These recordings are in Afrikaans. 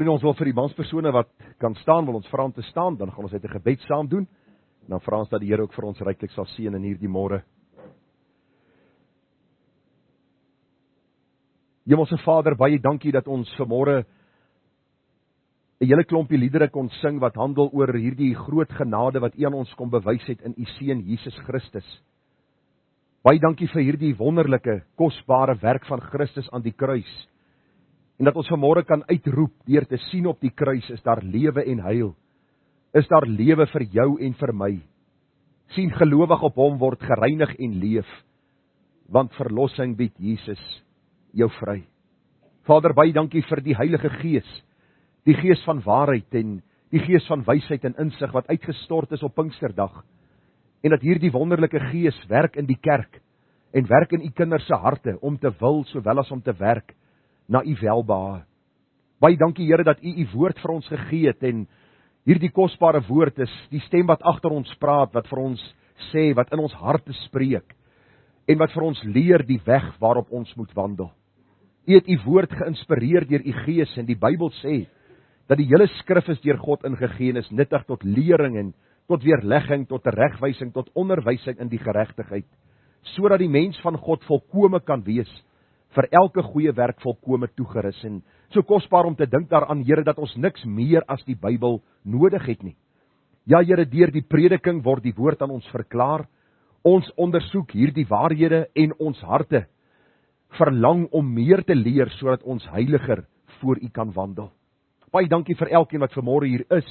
Ons wil vir die manspersone wat kan staan, wil ons vra om te staan, dan gaan ons uit 'n gebed saam doen, en dan vra ons dat die Here ook vir ons ryklik sal seën in hierdie môre. Hemelse Vader, baie dankie dat ons vanmôre 'n hele klompie liedere kon sing wat handel oor hierdie groot genade wat U aan ons kom bewys het in U Seun Jesus Christus. Baie dankie vir hierdie wonderlike, kosbare werk van Christus aan die kruis. En dat ons vanmôre kan uitroep deur te sien op die kruis, is daar lewe en heil. Is daar lewe vir jou en vir my. Sien gelowig op hom word gereinig en leef, want verlossing bied Jesus jou vry. Vader, baie dankie vir die Heilige Gees, die Gees van waarheid en die Gees van wysheid en insig wat uitgestort is op Pinksterdag. En dat hierdie wonderlike Gees werk in die kerk en werk in U kinders se harte om te wil sowel as om te werk na U welbehae. Baie dankie Here dat U woord vir ons gegee het en hierdie kosbare woord is die stem wat agter ons praat, wat vir ons sê, wat in ons harte spreek en wat vir ons leer die weg waarop ons moet wandel. U het U woord geïnspireer deur U Gees en die Bybel sê dat die hele skrif is deur God ingegee en is nuttig tot lering en tot weerlegging, tot regwysing, tot onderwysing in die geregtigheid, sodat die mens van God volkome kan wees, vir elke goeie werk volkome toegerus. En so kosbaar om te dink daaraan, Here, dat ons niks meer as die Bybel nodig het nie. Ja, Here, deur die prediking word die woord aan ons verklaar. Ons ondersoek hierdie waarhede en ons harte verlang om meer te leer, sodat ons heiliger voor U kan wandel. Baie dankie vir elkeen wat vanmôre hier is.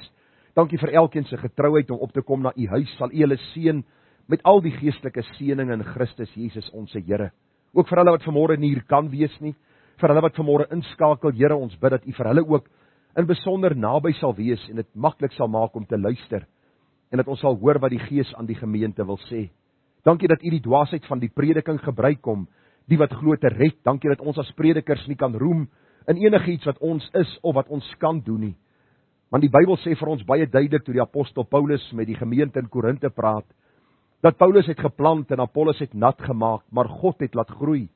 Dankie vir elkeen se getrouheid om op te kom na U huis. Sal U hulle seën met al die geestelike seëninge in Christus Jesus ons Here. Ook vir hulle wat vanmôre nie hier kan wees nie, vir hulle wat vanmôre inskakel, Here, ons bid dat U vir hulle ook in besonder naby sal wees en dit maklik sal maak om te luister en dat ons sal hoor wat die Gees aan die gemeente wil sê. Dankie dat U die dwaasheid van die prediking gebruik om die wat glo te red. Dankie dat ons as predikers nie kan roem in enigiets wat ons is of wat ons kan doen nie. Want die Bybel sê vir ons baie duidelik toe die apostel Paulus met die gemeente in Korinthe praat, dat Paulus het geplant en Apollos het nat gemaak, maar God het laat groei.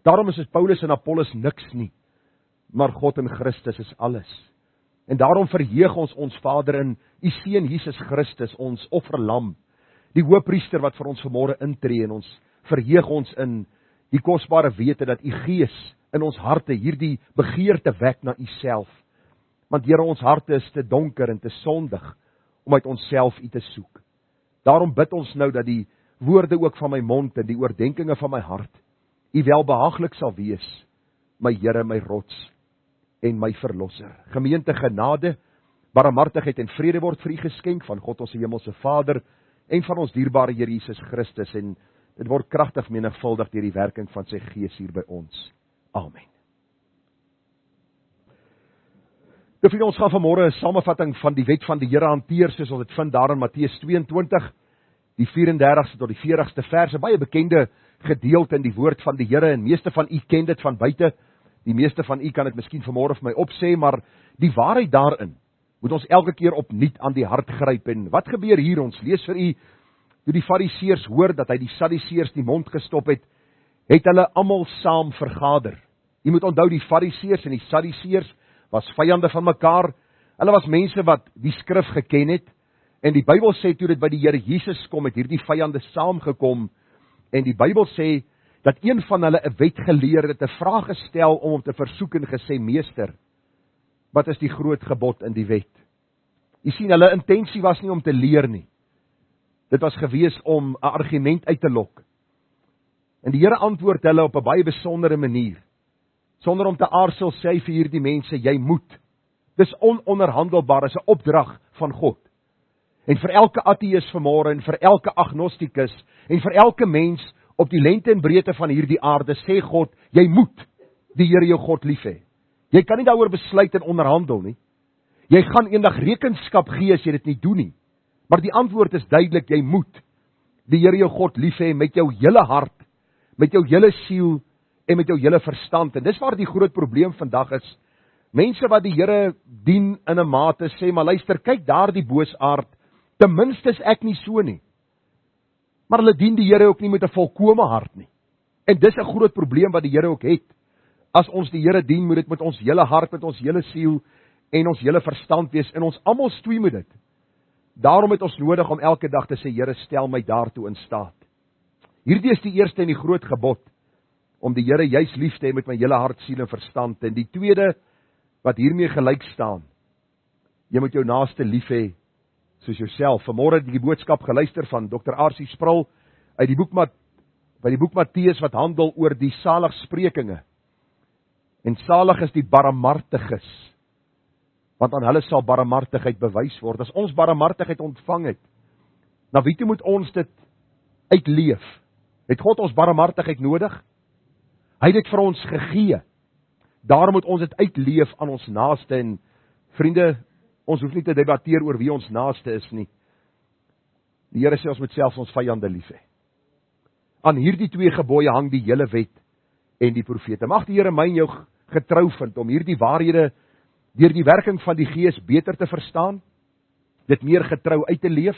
Daarom is Paulus en Apollos niks nie, maar God en Christus is alles. En daarom verheug ons Vader in U Seun Jesus Christus, ons offerlam, die hoëpriester wat vir ons vanmôre intree, en ons verheug ons in die kosbare wete dat U Gees in ons harte hierdie begeerte wek na U self. Want Here, ons harte is te donker en te sondig om uit onsself U te soek. Daarom bid ons nou dat die woorde ook van my mond en die oordeenkinge van my hart U welbehaaglik sal wees, my Here, my rots en my verlosser. Gemeente, genade, barmhartigheid en vrede word vir U geskenk van God ons hemelse Vader en van ons dierbare Here Jesus Christus, en dit word kragtig menigvuldig deur die werking van sy Gees hier by ons. Amen. Vriende, ons gaan vanmôre 'n samevatting van die wet van die Here hanteer, soos ons dit vind daar in Matteus 22, die 34ste tot die 40ste verse, baie bekende gedeelte in die woord van die Here, en meeste van u ken dit van buite, die meeste van u kan dit miskien vanmôre vir my opsê, maar die waarheid daarin moet ons elke keer opnuut aan die hart gryp. En wat gebeur hier? Ons lees vir u, toe die Fariseërs hoor dat hy die Sadduseërs die mond gestop het, het hulle almal saam vergader. Jy moet onthou, die Fariseërs en die Sadduseërs was vyande van mekaar. Hulle was mense wat die skrif geken het, en die Bybel sê toe dit by die Here Jesus kom, het hierdie vyande saamgekom, en die Bybel sê dat een van hulle 'n wetgeleerde het 'n vraag gestel om hom te versoek en gesê: Meester, wat is die groot gebod in die wet? Jy sien, hulle intensie was nie om te leer nie. Dit was gewees om 'n argument uit te lok. En die Here antwoord hulle op 'n baie besondere manier. Sonder om te aarsel sê hy vir hierdie mense: jy moet. Dis ononderhandelbaar, is 'n opdrag van God. En vir elke ateïs vanmôre, en vir elke agnostikus, en vir elke mens op die lengte en breedte van hierdie aarde, sê God, jy moet die Here jou God lief hê. Jy kan nie daaroor besluit en onderhandel nie. Jy gaan eendag rekenskap gee as jy dit nie doen nie. Maar die antwoord is duidelik, jy moet die Here jou God lief hê met jou hele hart, met jou hele siel en met jou hele verstand. En dis waar die groot probleem vandag is. Mense wat die Here dien in 'n mate sê, maar luister, kyk daar die boosaard, ten minste is ek nie so nie. Maar hulle dien die Here ook nie met 'n volkome hart nie. En dis 'n groot probleem wat die Here ook het. As ons die Here dien, moet dit met ons hele hart, met ons hele siel en ons hele verstand wees, en ons almal stoei met dit. Daarom het ons nodig om elke dag te sê, Here, stel my daartoe in staat. Hierdie is die eerste en die groot gebod, om die Here juis lief te hê met my hele hart, siel en verstand. En die tweede, wat hiermee gelyk staan, jy moet jou naaste lief hê, soos jouself. Vanmôre het die boodskap geluister van Dr. R.C. Sproul, uit die boek by die boek Matteus, wat handel oor die saligsprekinge. En salig is die barmhartiges, want aan hulle sal barmhartigheid bewys word. As ons barmhartigheid ontvang het, na wie toe moet ons dit uitleef? Het God ons barmhartigheid nodig? Hy het dit vir ons gegee. Daarom moet ons dit uitleef aan ons naaste. En vriende, ons hoef nie te debatteer oor wie ons naaste is nie. Die Here sê ons moet selfs ons vyande lief hê. Aan hierdie twee gebooie hang die hele wet en die profete. Mag die Here my en jou getrou vind om hierdie waarhede deur die werking van die Gees beter te verstaan, dit meer getrou uit te leef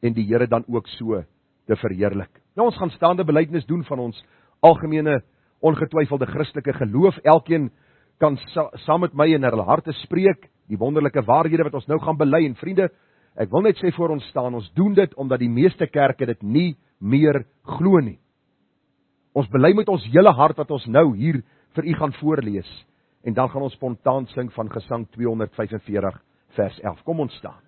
en die Here dan ook so te verheerlik. Nou, ons gaan staande belydenis doen van ons algemene ongetwyfelde Christelike geloof. Elkeen kan saam met my in hulle harte spreek, die wonderlike waarhede wat ons nou gaan bely. En vriende, ek wil net sê voor ons staan, ons doen dit omdat die meeste kerke dit nie meer glo nie. Ons bely met ons hele hart wat ons nou hier vir u gaan voorlees. En dan gaan ons spontaan sing van Gesang 245 vers 11. Kom ons staan.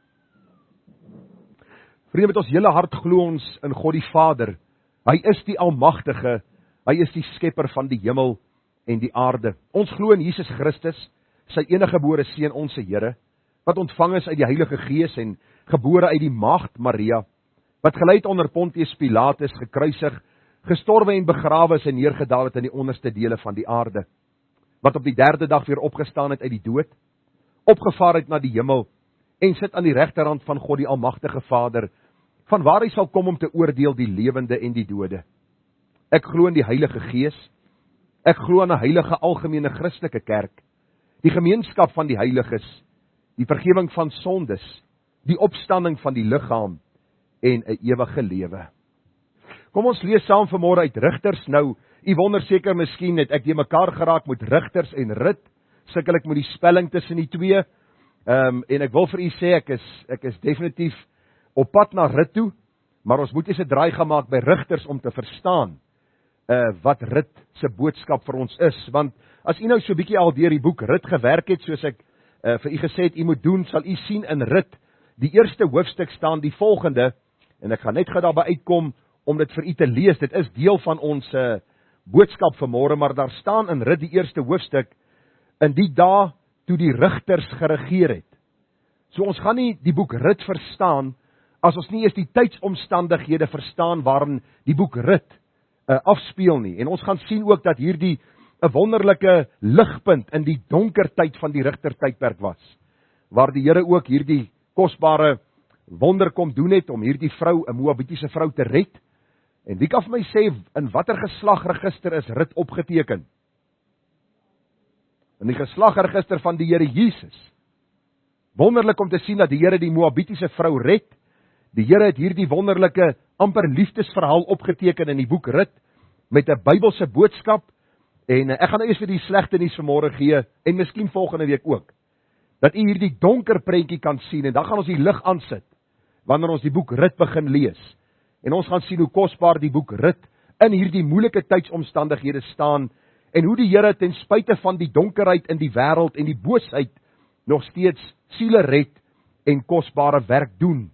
Vriende, met ons hele hart glo ons in God die Vader. Hy is die Almagtige, hy is die skepper van die hemel en die aarde. Ons glo in Jesus Christus, sy eniggebore Seun, ons Here, wat ontvang is uit die Heilige Gees en gebore uit die Maagd Maria, wat gelei het onder Pontius Pilatus, gekruisig, gestorwe en begrawe is en neergedaal het in die onderste dele van die aarde, wat op die derde dag weer opgestaan het uit die dood, opgevaar het na die hemel, en sit aan die regterhand van God die Almagtige Vader, van waar hy sal kom om te oordeel die lewende en die dode. Ek glo in die Heilige Gees, ek glo aan 'n heilige algemene Christelike kerk, die gemeenskap van die heiliges, die vergifnis van sondes, die opstanding van die liggaam en 'n ewige lewe. Kom ons lees saam vanmôre uit Rigters. Nou, u wonder seker miskien het ek die mekaar geraak met Rigters en Rit, sukkel ek met die spelling tussen die twee, en ek wil vir u sê, ek is definitief op pad na Rit toe, maar ons moet eens 'n draai gemaak by Rigters om te verstaan wat Rit se boodskap vir ons is, want as u nou so 'n bietjie al deur die boek Rit gewerk het, soos ek vir u gesê het, u moet doen, sal u sien in Rit, die eerste hoofstuk staan die volgende, en ek gaan net gou daarby uitkom, om dit vir u te lees. Dit is deel van ons boodskap vanmôre, maar daar staan in Rit die eerste hoofstuk, in die dae toe die rigters geregeer het. So ons gaan nie die boek Rit verstaan, as ons nie eers die tydsomstandighede verstaan waarin die boek Rit afspeel nie. En ons gaan sien ook dat hierdie 'n wonderlike ligpunt in die donker tyd van die rigtertydperk was, waar die Here ook hierdie kosbare wonder kom doen het, om hierdie vrou, 'n Moabitiese vrou, te red. En wie kan vir my sê, in watter geslagregister is Rit opgeteken? In die geslagregister van die Here Jesus. Wonderlik om te sien dat die Here die Moabitiese vrou red. Die Here het hierdie wonderlike, amper liefdesverhaal opgeteken in die boek Rit, met 'n Bybelse boodskap. En ek gaan eers vir die slegte nuus vanmôre gee, en miskien volgende week ook, dat u hierdie donker prentjie kan sien, en dan gaan ons die lig aansit, wanneer ons die boek Rit begin lees. En ons gaan sien hoe kosbaar die boek Rit in hierdie moeilike tydsomstandighede staan, en hoe die Here ten spyte van die donkerheid in die wêreld en die boosheid nog steeds siele red en kosbare werk doen.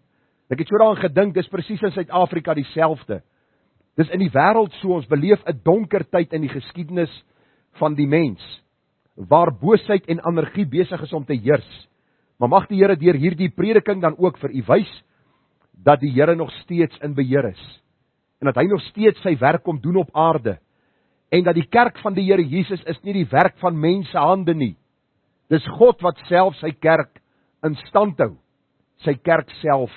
Ek het so daaraan gedink, dis presies in Suid-Afrika dieselfde. Dis in die wêreld so, ons beleef 'n donker tyd in die geskiedenis van die mens, waar boosheid en anargie besig is om te heers. Maar mag die Here deur hierdie prediking dan ook vir u wys, dat die Here nog steeds in beheer is, en dat hy nog steeds sy werk kom doen op aarde, en dat die kerk van die Here Jesus is nie die werk van mense hande nie. Dis God wat self sy kerk in stand hou, sy kerk self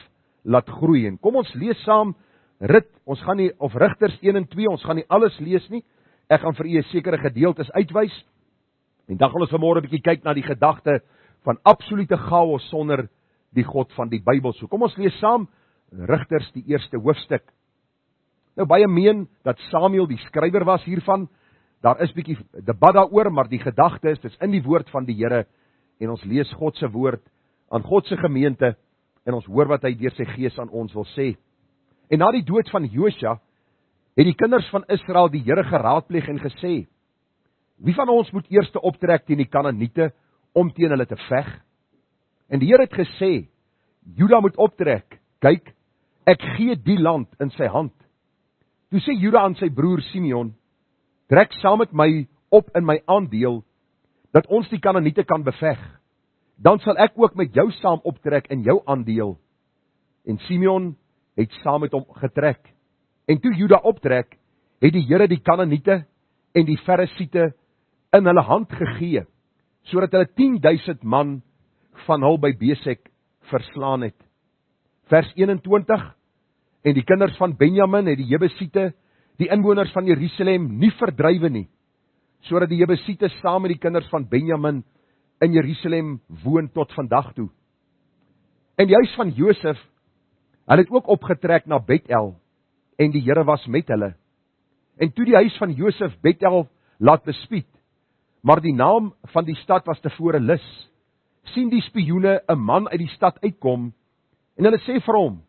laat groei. En kom ons lees saam Rit, ons gaan nie, of Rigters 1 en 2, ons gaan nie alles lees nie, ek gaan vir u 'n sekere gedeeltes uitwys, en dan gaan ons vanmôre 'n bietjie kyk na die gedagte van absolute chaos sonder die God van die Bybel. So kom ons lees saam Rigters die eerste hoofstuk. Nou baie meen dat Samuel die skrywer was hiervan. Daar is bietjie debat daaroor, maar die gedagte is, dis in die woord van die Here, en ons lees God se woord aan God se gemeente en ons hoor wat hy deur sy gees aan ons wil sê. En na die dood van Josua het die kinders van Israel die Here geraadpleeg en gesê: wie van ons moet eers optrek teen die Kanaaniete om teen hulle te veg? En die Here het gesê: Juda moet optrek. Kyk, ek gee die land in sy hand. Toe sê Juda aan sy broer Simeon: trek saam met my op in my aandeel, dat ons die Kanaaniete kan beveg. Dan sal ek ook met jou saam optrek in jou aandeel. En Simeon het saam met hom getrek. En toe Juda optrek, het die Here die Kanaaniete en die Feresiete in hulle hand gegee, sodat hulle 10,000 man van hul by Besek verslaan het. Vers 21, en die kinders van Benjamin het die Jebusiete, die inwoners van Jerusalem, nie verdrywe nie, sodat die Jebusiete saam met die kinders van Benjamin in Jerusalem woon tot vandag toe. En die huis van Josef, hulle het ook opgetrek na Bethel, en die Here was met hulle. En toe die huis van Josef Bethel laat bespied, maar die naam van die stad was tevore Lus, sien die spioene 'n man uit die stad uitkom, en hulle sê vir hom: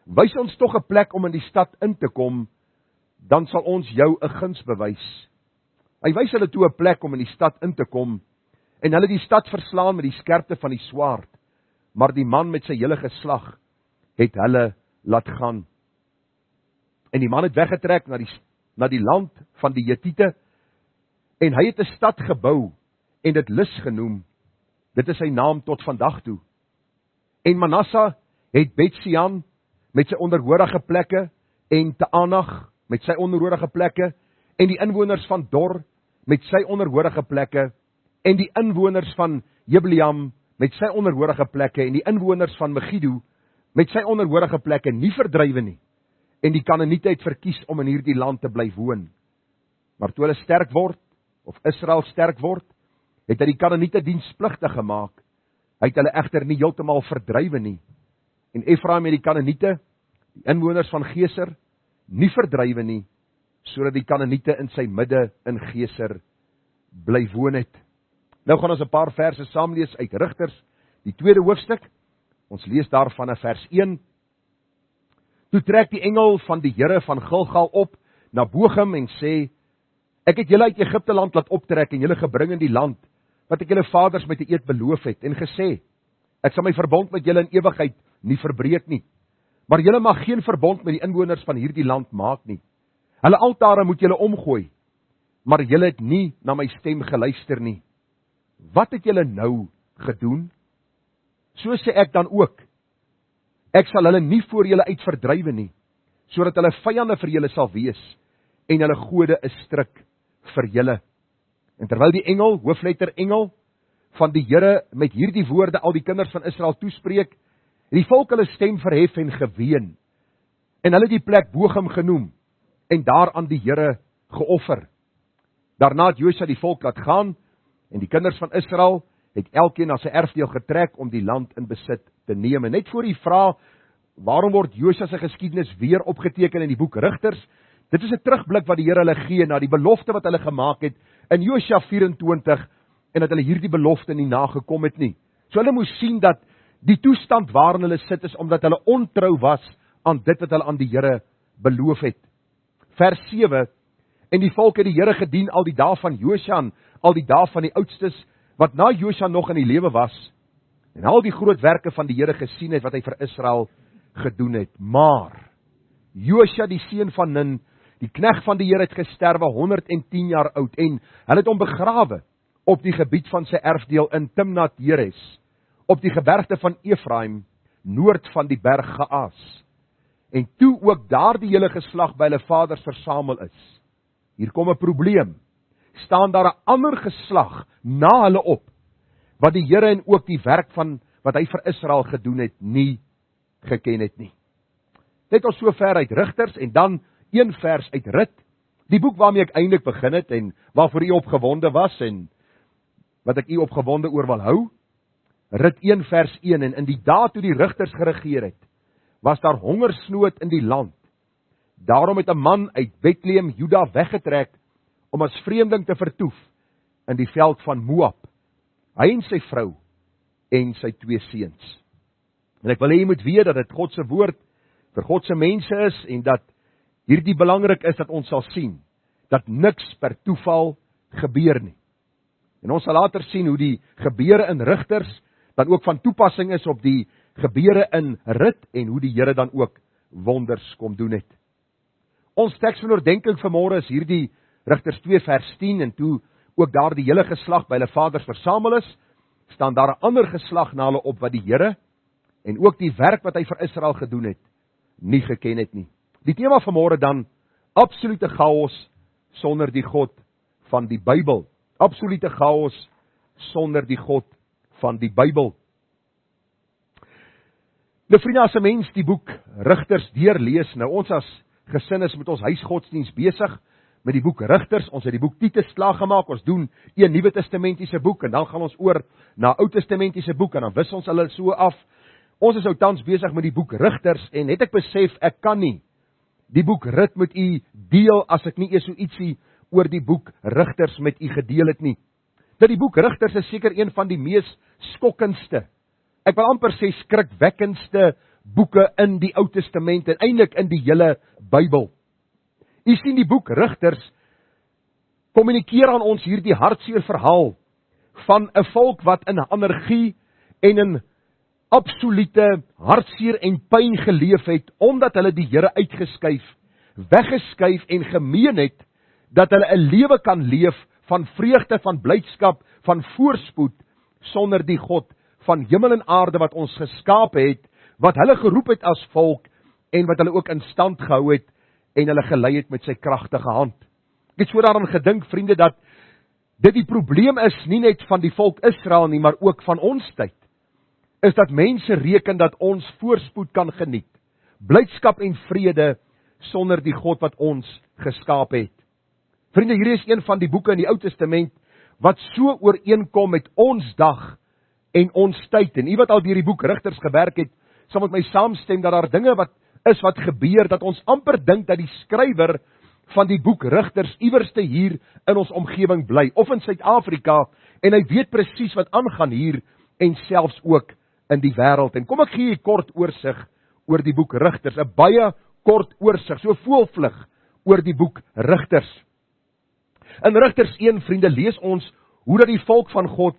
wys ons tog 'n plek om in die stad in te kom, dan sal ons jou 'n guns bewys. Hy wys hulle toe 'n plek om in die stad in te kom, en hulle die stad verslaan met die skerpte van die swaard, maar die man met sy hele geslag het hulle laat gaan. En die man het weggetrek na die land van die Hetiete, en hy het 'n stad gebou, en dit Lus genoem. Dit is sy naam tot vandag toe. En Manasse het Bet-Sean met sy onderhorige plekke, en Taanach met sy onderhorige plekke, en die inwoners van Dor met sy onderhorige plekke, en die inwoners van Jebleam met sy onderhorige plekke, en die inwoners van Megiddo met sy onderhorige plekke nie verdrywe nie, en die Kanaaniete het verkies om in hierdie land te bly woon. Maar toe hulle sterk word, of Israel sterk word, het hy die Kanaaniete dienspligtig gemaak. Hy het hulle egter nie heeltemal verdrywe nie. En Efraim het die Kanaaniete, die inwoners van Geser, nie verdrywe nie, sodat die Kanaaniete in sy midde in Geser bly woon het. Nou gaan ons 'n paar verse saam lees uit Rigters, die 2de hoofstuk. Ons lees daarvan in vers 1. Toe trek die engel van die Here van Gilgal op na Bochum en sê: ek het julle uit Egipte land laat optrek en julle gebring in die land wat ek julle vaders met 'n eed beloof het, en gesê: ek sal my verbond met julle in ewigheid nie verbreek nie, maar julle mag geen verbond met die inwoners van hierdie land maak nie. Hulle altare moet julle omgooi, maar julle het nie na my stem geluister nie. Wat het julle nou gedoen? So sê ek dan ook: ek sal hulle nie voor julle uit verdrywe nie, sodat hulle vyande vir julle sal wees, en hulle gode 'n stryk vir julle. En terwyl die engel, hoofletter engel, van die Here met hierdie woorde al die kinders van Israel toespreek, het die volk hulle stem verhef en geween, en hulle die plek Bochum genoem, en daar aan die Here geoffer. Daarna het Josua die volk laat gaan, en die kinders van Israel het elkeen na sy erfdeel getrek om die land in besit te neem. En net voor die vraag, waarom word Josua se geskiedenis weer opgeteken in die boek Rigters? Dit is 'n terugblik wat die Here hulle gee na die belofte wat hulle gemaak het in Josua 24, en dat hulle hierdie belofte nie nagekom het nie. So hulle moes sien dat die toestand waarin hulle sit is omdat hulle ontrou was aan dit wat hulle aan die Here beloof het. Vers 7, en die volk het die Here gedien al die dae van Josua, al die dae van die oudstes, wat na Josua nog in die lewe was, en al die groot werke van die Here gesien het, wat hy vir Israel gedoen het. Maar Josua die seun van Nun, die knegt van die Here, het gesterwe 110 jaar oud, en hulle het hom begrawe op die gebied van sy erfdeel in Timnath-Heres, op die gebergte van Efraim, noord van die berg Gaas. En toe ook daar die hele geslag by hulle vaders versamel is. Hier kom 'n probleem. Staan daar 'n ander geslag na hulle op, wat die Here en ook die werk van wat hy vir Israel gedoen het, nie geken het nie. Net ons so ver uit Rigters, en dan een vers uit Rut, die boek waarmee ek eintlik begin het, en waarvoor u opgewonde was, en wat ek u opgewonde oor wil hou. Rut 1 vers 1, en in die dae toe die Rigters geregeer het, was daar hongersnood in die land. Daarom het 'n man uit Bethlehem, Juda, weggetrek om as vreemdeling te vertoef in die veld van Moab. Hy en sy vrou en sy 2 seuns. En ek wil hê jy moet weet dat dit God se woord vir God se mense is en dat hierdie belangrik is dat ons sal sien dat niks per toeval gebeur nie. En ons sal later sien hoe die gebeure in Rigters dan ook van toepassing is op die gebeure in Rut en hoe die Here dan ook wonders kom doen het. Ons teks van oordeenking vanmôre is hierdie Rigters 2 vers 10 en toe ook daar die hele geslag by hulle vaders versamel is, staan daar 'n ander geslag na hulle op wat die Here en ook die werk wat hy vir Israel gedoen het, nie geken het nie. Die tema vanmôre dan, absolute chaos sonder die God van die Bybel. Absolute chaos sonder die God van die Bybel. Nou vriende, as 'n mens die boek Rigters deurlees, nou ons as gesin is met ons huisgodsdienst besig met die boek Rigters, ons het die boek Titus klaargemaak, ons doen 'n Nuwe Testamentiese boek en dan gaan ons oor na Ou Testamentiese boek en dan wissel ons hulle so af. Ons is nou tans besig met die boek Rigters en het ek besef ek kan nie die boek Rut met u deel as ek nie eers so ietsie oor die boek Rigters met u gedeel het nie. Dat die boek Rigters is seker een van die mees skokkendste, ek wil amper sê skrikwekkendste boeke in die Ou Testament en eintlik in die hele Bybel. U sien die boek Rigters kommunikeer aan ons hierdie hartseer verhaal van 'n volk wat in anargie en in absolute hartseer en pyn geleef het, omdat hulle die Here uitgeskuif, weggeskuif en gemeen het, dat hulle 'n lewe kan leef van vreugde, van blydskap, van voorspoed, sonder die God van hemel en aarde wat ons geskaap het, wat hulle geroep het as volk, en wat hulle ook in stand gehou het, en hulle gelei het met sy kragtige hand. Ek het so daaraan gedink, vriende, dat dit die probleem is, nie net van die volk Israel nie, maar ook van ons tyd, is dat mense reken dat ons voorspoed kan geniet, blydskap en vrede, sonder die God wat ons geskaap het. Vriende, hier is een van die boeke in die Ou Testament, wat so ooreenkom met ons dag, en ons tyd, en u wat al deur die boek Rigters gewerk het, sal met my saamstem, dat daar dinge wat gebeur, dat ons amper dink dat die skrywer van die boek Rigters iewerste hier in ons omgewing bly, of in Suid-Afrika, en hy weet presies wat aangaan hier, en selfs ook in die wêreld. En kom ek gee 'n kort oorsig oor die boek Rigters, 'n baie kort oorsig, so voelvlug oor die boek Rigters. In Rigters 1, vriende, lees ons hoe dat die volk van God,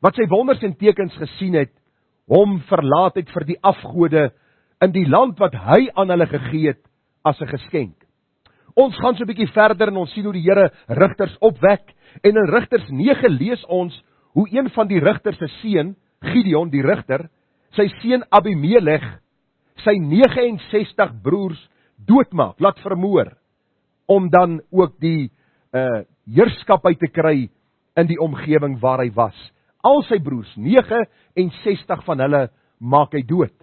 wat sy wonders en tekens gesien het, hom verlaat het vir die afgode in die land wat hy aan hulle gegee het as 'n geskenk. Ons gaan so 'n bietjie verder en ons sien hoe die Here Rigters opwek, en in Rigters 9 lees ons hoe een van die Rigters se seun, Gideon die Rigter, sy seun Abimelech, sy 69 broers doodmaak, laat vermoor, om dan ook die heerskappy te kry in die omgewing waar hy was. Al sy broers, 69 van hulle, maak hy dood.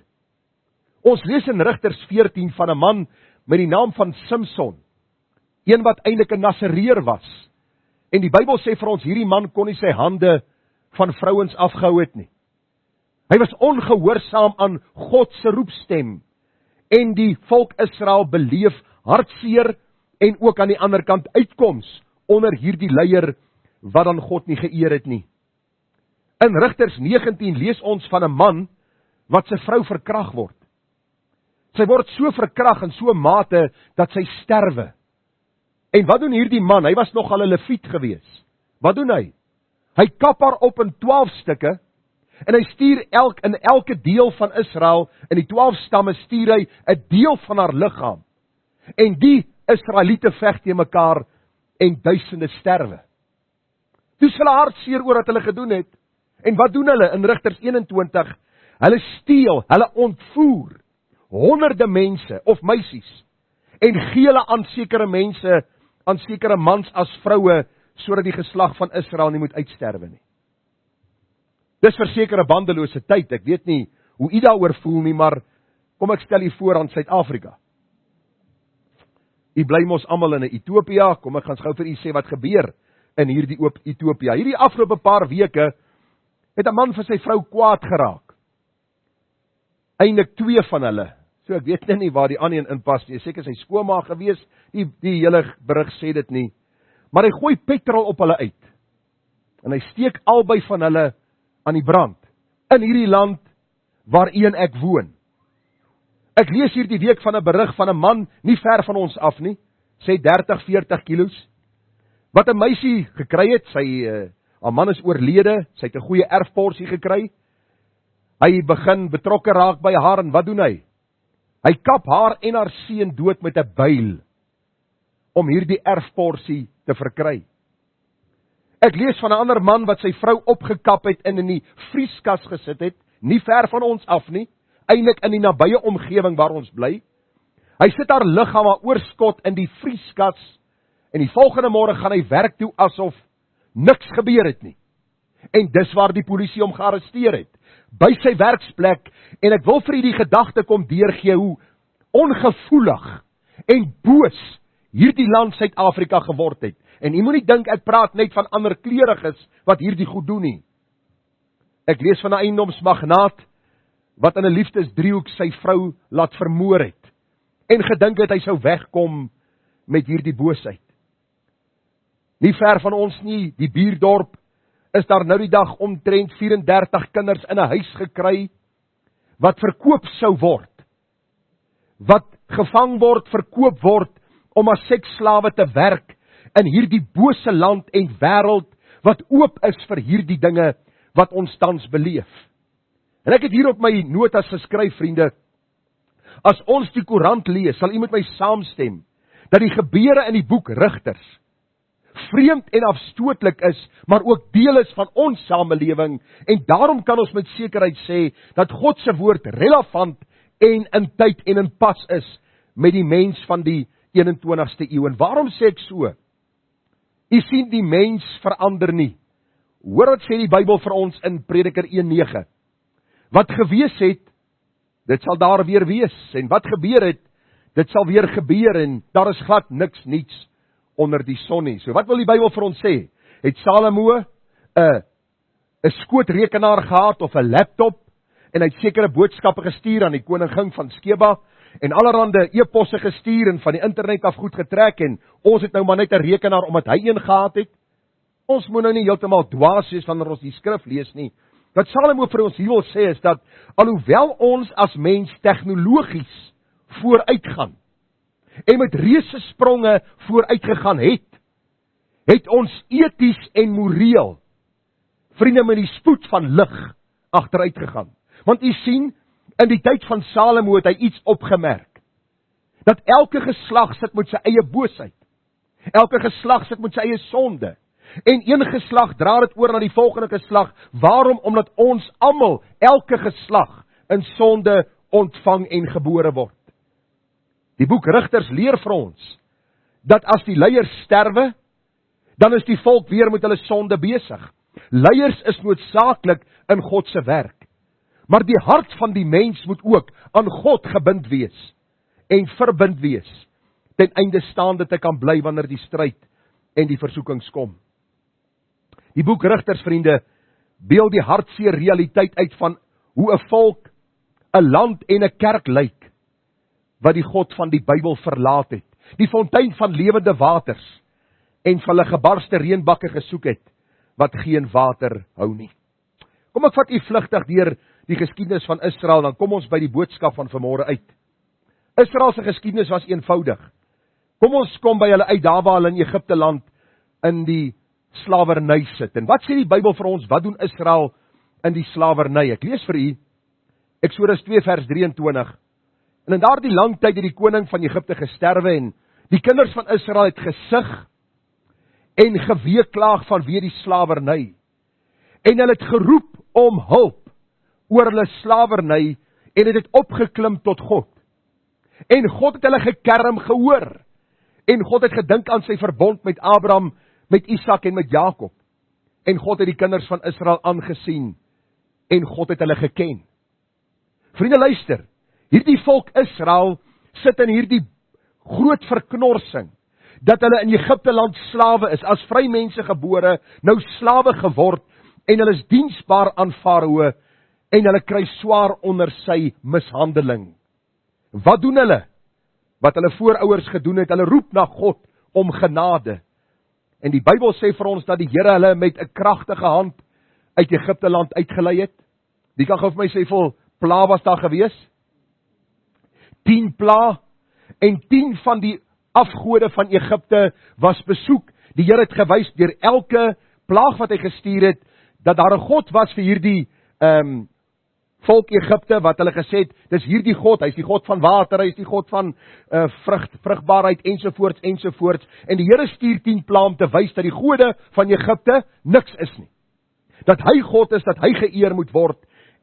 Ons lees in Rigters 14 van 'n man met die naam van Simson, een wat eintlik 'n Nasareer was. En die Bybel sê vir ons, hierdie man kon nie sy hande van vrouens afgehou het nie. Hy was ongehoorsaam aan God se roepstem, en die volk Israel beleef hartseer, en ook aan die ander kant uitkoms, onder hierdie leier, wat dan God nie geëer het nie. In Rigters 19 lees ons van 'n man, wat sy vrou verkrag word. Sy word so verkrag in so 'n mate, dat sy sterwe. En wat doen hierdie man? Hy was nogal 'n leviet gewees. Wat doen hy? Hy kap haar op in 12 stukke, en hy stuur in elke deel van Israel, in die 12 stamme stuur hy 'n deel van haar liggaam. En die Israeliete veg teen mekaar, en duisende sterwe. Dis hulle hartseer oor wat hulle gedoen het. En wat doen hulle in Rigters 21? Hulle steel, hulle ontvoer honderde mense of meisies, en gee hulle aan sekere mense, aan sekere mans as vroue, sodat die geslag van Israel nie moet uitsterwe nie. Dis verseker 'n bandelose tyd, ek weet nie hoe u daaroor voel nie, maar kom ek stel u voor aan Suid-Afrika. U bly mos almal in 'n Ethiopië, kom ek gaan gou vir u sê wat gebeur in hierdie Ethiopië. Hierdie afgelope paar weke het 'n man vir sy vrou kwaad geraak. Eindelik 2 van hulle. So ek weet nie waar die ander een inpas nie. Seker sy skoonma gewees. Die hele berig sê dit nie. Maar hy gooi petrol op hulle uit. En hy steek albei van hulle aan die brand in hierdie land waarin ek woon. Ek lees hier die week van 'n berig van 'n man, nie ver van ons af nie, sê 30-40 kilos, wat 'n meisie gekry het, haar man is oorlede, sy het 'n goeie erfporsie gekry, hy begin betrokke raak by haar, en wat doen hy? Hy kap haar en haar seun dood met 'n byl, om hierdie erfporsie te verkry. Ek lees van 'n ander man wat sy vrou opgekap het en in die vrieskas gesit het, nie ver van ons af nie, eintlik in die nabye omgewing waar ons bly. Hy sit haar liggaam, haar oorskot in die vrieskas, en die volgende môre gaan hy werk toe asof niks gebeur het nie. En dis waar die polisie hom gearresteer het, by sy werksplek, en ek wil vir u die gedagte kom deurgee hoe ongevoelig en boos hierdie land Suid-Afrika geword het. En u moet nie dink ek praat net van ander kleuriges wat hierdie goed doen nie. Ek lees van 'n eiendomsmagnaat wat in 'n liefdesdriehoek sy vrou laat vermoor het, en gedink het hy sou wegkom met hierdie boosheid. Nie ver van ons nie, die buurdorp, is daar nou die dag omtrent 34 kinders in 'n huis gekry, wat verkoop sou word, wat gevang word, verkoop word, om as seksslawe te werk, in hierdie bose land en wêreld, wat oop is vir hierdie dinge, wat ons tans beleef. En ek het hier op my notas geskryf, vriende, as ons die koerant lees, sal u met my saamstem, dat die gebeure in die boek Rigters vreemd en afstootlik is, maar ook deel is van ons samelewing, en daarom kan ons met sekerheid sê, dat God se woord relevant en in tyd en in pas is, met die mens van die 21ste eeu. En waarom sê ek so? U sien, die mens verander nie. Hoor wat sê die Bybel vir ons in Prediker 1:9. Wat gewees het, dit sal daar weer wees, en wat gebeur het, dit sal weer gebeur, en daar is glad niks niets onder die son nie. So wat wil die Bybel vir ons sê? Het Salomo 'n skootrekenaar gehad of 'n laptop, en hy het sekere boodskappe gestuur aan die koningin van Skeba, en allerhande e-posse gestuur en van die internet af goed getrek, en ons het nou maar net 'n rekenaar omdat hy een gehad het. Ons moet nou nie heeltemal dwaas wees wanneer ons die skrif lees nie. Wat Salomo vir ons hier wil sê is dat, alhoewel ons as mens tegnologies vooruitgaan, en met reuse spronge vooruitgegaan het ons eties en moreel, vriende, met die spoed van lig agteruit gegaan. Want u sien, in die tyd van Salomo het hy iets opgemerk, dat elke geslag sit met sy eie boosheid, elke geslag sit met sy eie sonde, en een geslag dra dit oor na die volgende geslag. Waarom? Omdat ons almal, elke geslag, in sonde ontvang en gebore word. Die boek Rigters leer vir ons, dat as die leiers sterwe, dan is die volk weer met hulle sonde besig. Leiers is noodsaaklik in God se werk, maar die hart van die mens moet ook aan God gebind wees, en verbind wees, ten einde staande te kan bly wanneer die stryd en die versoekings kom. Die boek Rigters, vriende, beeld die hartseer realiteit uit van hoe 'n volk, 'n land en 'n kerk lyk, wat die God van die Bybel verlaat het, die fontein van lewende waters, en van hulle gebarste reënbakke gesoek het, wat geen water hou nie. Kom ek vat u vlugtig deur die geskiedenis van Israel, dan kom ons by die boodskap van vanmôre uit. Israel se geskiedenis was eenvoudig. Kom ons kom by hulle uit, daar waar hulle in Egipte land in die slawerny sit. En wat sê die Bybel vir ons, wat doen Israel in die slawerny? Ek lees vir u, Eksodus 2 vers 23. En in daardie lang tyd het die koning van Egipte gesterwe, en die kinders van Israel het gesug en geweeklaag vanweë die slawerny. En hulle het geroep om hulp oor hulle slawerny, en het opgeklim tot God. En God het hulle gekerm gehoor. En God het gedink aan sy verbond met Abraham, met Isak en met Jakob. En God het die kinders van Israel aangesien, en God het hulle geken. Vriende, luister, hierdie volk Israel sit in hierdie groot verknorsing, dat hulle in Egipte land slawe is, as vrymense gebore, nou slawe geword, en hulle is diensbaar aan Farao, en hulle kry swaar onder sy mishandeling. Wat doen hulle? Wat hulle voorouers gedoen het, hulle roep na God om genade. En die Bybel sê vir ons dat die Here hulle met 'n kragtige hand uit Egipte land uitgelei het. Wie kan gou vir my sê hoeveel pla was daar gewees? 10 pla, en 10 van die afgode van Egipte was besoek. Die Here het gewys deur elke plaag wat hy gestuur het, dat daar 'n God was vir hierdie volk Egipte, wat hulle gesê het, dis hierdie God, hy is die God van water, hy is die God van vrugbaarheid, ensovoorts, ensovoorts, en die Here stuur 10 pla om te wys dat die gode van Egipte niks is nie. Dat hy God is, dat hy geëer moet word,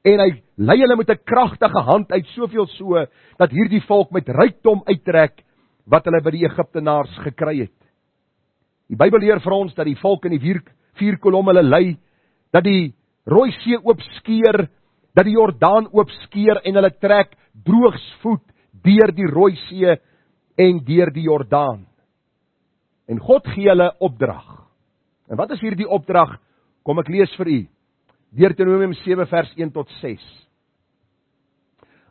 en hy lei hulle met 'n kragtige hand uit, soveel so, dat hierdie volk met rykdom uittrek, wat hulle by die Egiptenaars gekry het. Die Bybel leer vir ons, dat die volk in die 4 kolom hulle lei, dat die Rooi See oopskeer, dat die Jordaan oopskeer, en hulle trek droogsvoet deur die Rooi See, en deur die Jordaan. En God gee hulle opdrag. En wat is hierdie opdrag? Kom ek lees vir u. Deuteronomium 7 vers 1 tot 6.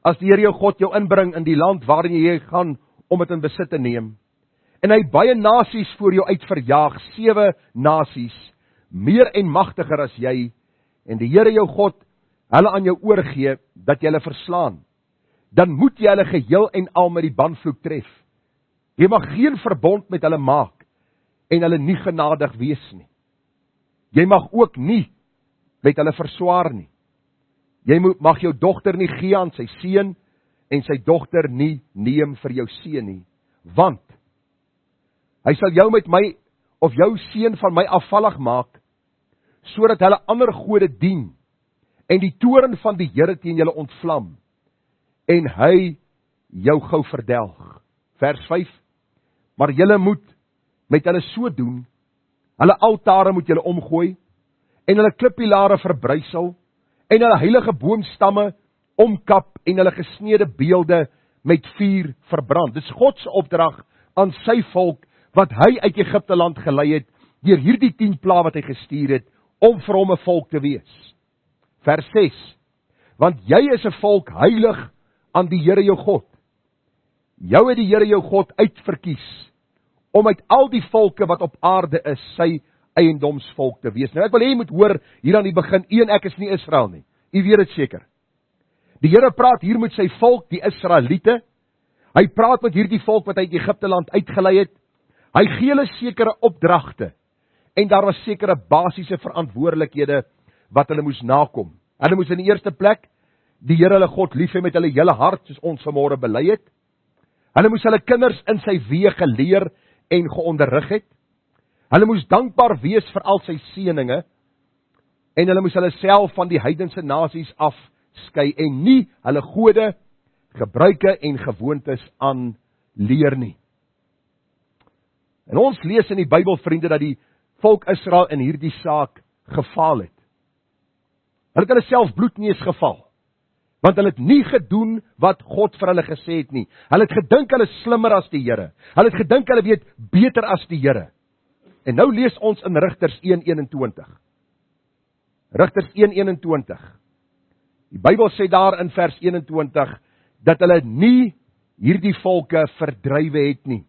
As die Here jou God jou inbring in die land waarin jy gaan om dit in besit te neem, en hy baie nasies voor jou uitverjaag, 7 nasies, meer en magtiger as jy, en die Here jou God hulle aan jou oorgee, dat jy hulle verslaan, dan moet jy hulle geheel en al met die banvloek tref. Jy mag geen verbond met hulle maak, en hulle nie genadig wees nie. Jy mag ook nie met hulle verswaar nie. Jy mag jou dogter nie gee aan sy seun, en sy dogter nie neem vir jou seun nie, want hy sal jou met my, of jou seun van my afvallig maak, sodat hulle ander gode dien, en die toorn van die Here teen julle ontvlam, en hy jou gou verdelg. Vers 5, maar julle moet met hulle so doen, hulle altare moet julle omgooi, en hulle klippilare verbrysel, en hulle heilige boomstamme omkap, en hulle gesneede beelde met vuur verbrand. Dis God se opdrag aan sy volk, wat hy uit Egipte land gelei het, deur hierdie 10 pla wat hy gestuur het, om vir hom 'n volk te wees. Vers 6, want jy is 'n volk heilig aan die Here jou God. Jou het die Here jou God uitverkies, om uit al die volke wat op aarde is, sy eiendomsvolk te wees. Nou ek wil hê jy moet hoor, hier aan die begin, ek is nie Israel nie. U weet dit seker. Die Here praat hier met sy volk, die Israeliete. Hy praat met hierdie volk wat uit Egipte land uitgelei het. Hy gee hulle sekere opdragte, en daar was sekere basiese verantwoordelikhede wat hulle moes nakom. Hulle moes in die eerste plek die Here hulle God lief hê met hulle hele hart, soos ons vanmôre bely het. Hulle moes hulle kinders in sy weë geleer en geonderrig het. Hulle moes dankbaar wees vir al sy seëninge, en hulle moes hulle self van die heidense nasies afskei, en nie hulle gode, gebruike en gewoontes aanleer nie. En ons lees in die Bybel, vriende, dat die volk Israel in hierdie saak gefaal het. Hulle het hulle self bloedneus geval, want hulle het nie gedoen wat God vir hulle gesê het nie. Hulle het gedink hulle is slimmer as die Here. Hulle het gedink hulle weet beter as die Here. En nou lees ons in Rigters 1:21. Rigters 1:21. Die Bybel sê daar in vers 21, dat hulle nie hierdie volke verdrywe het nie.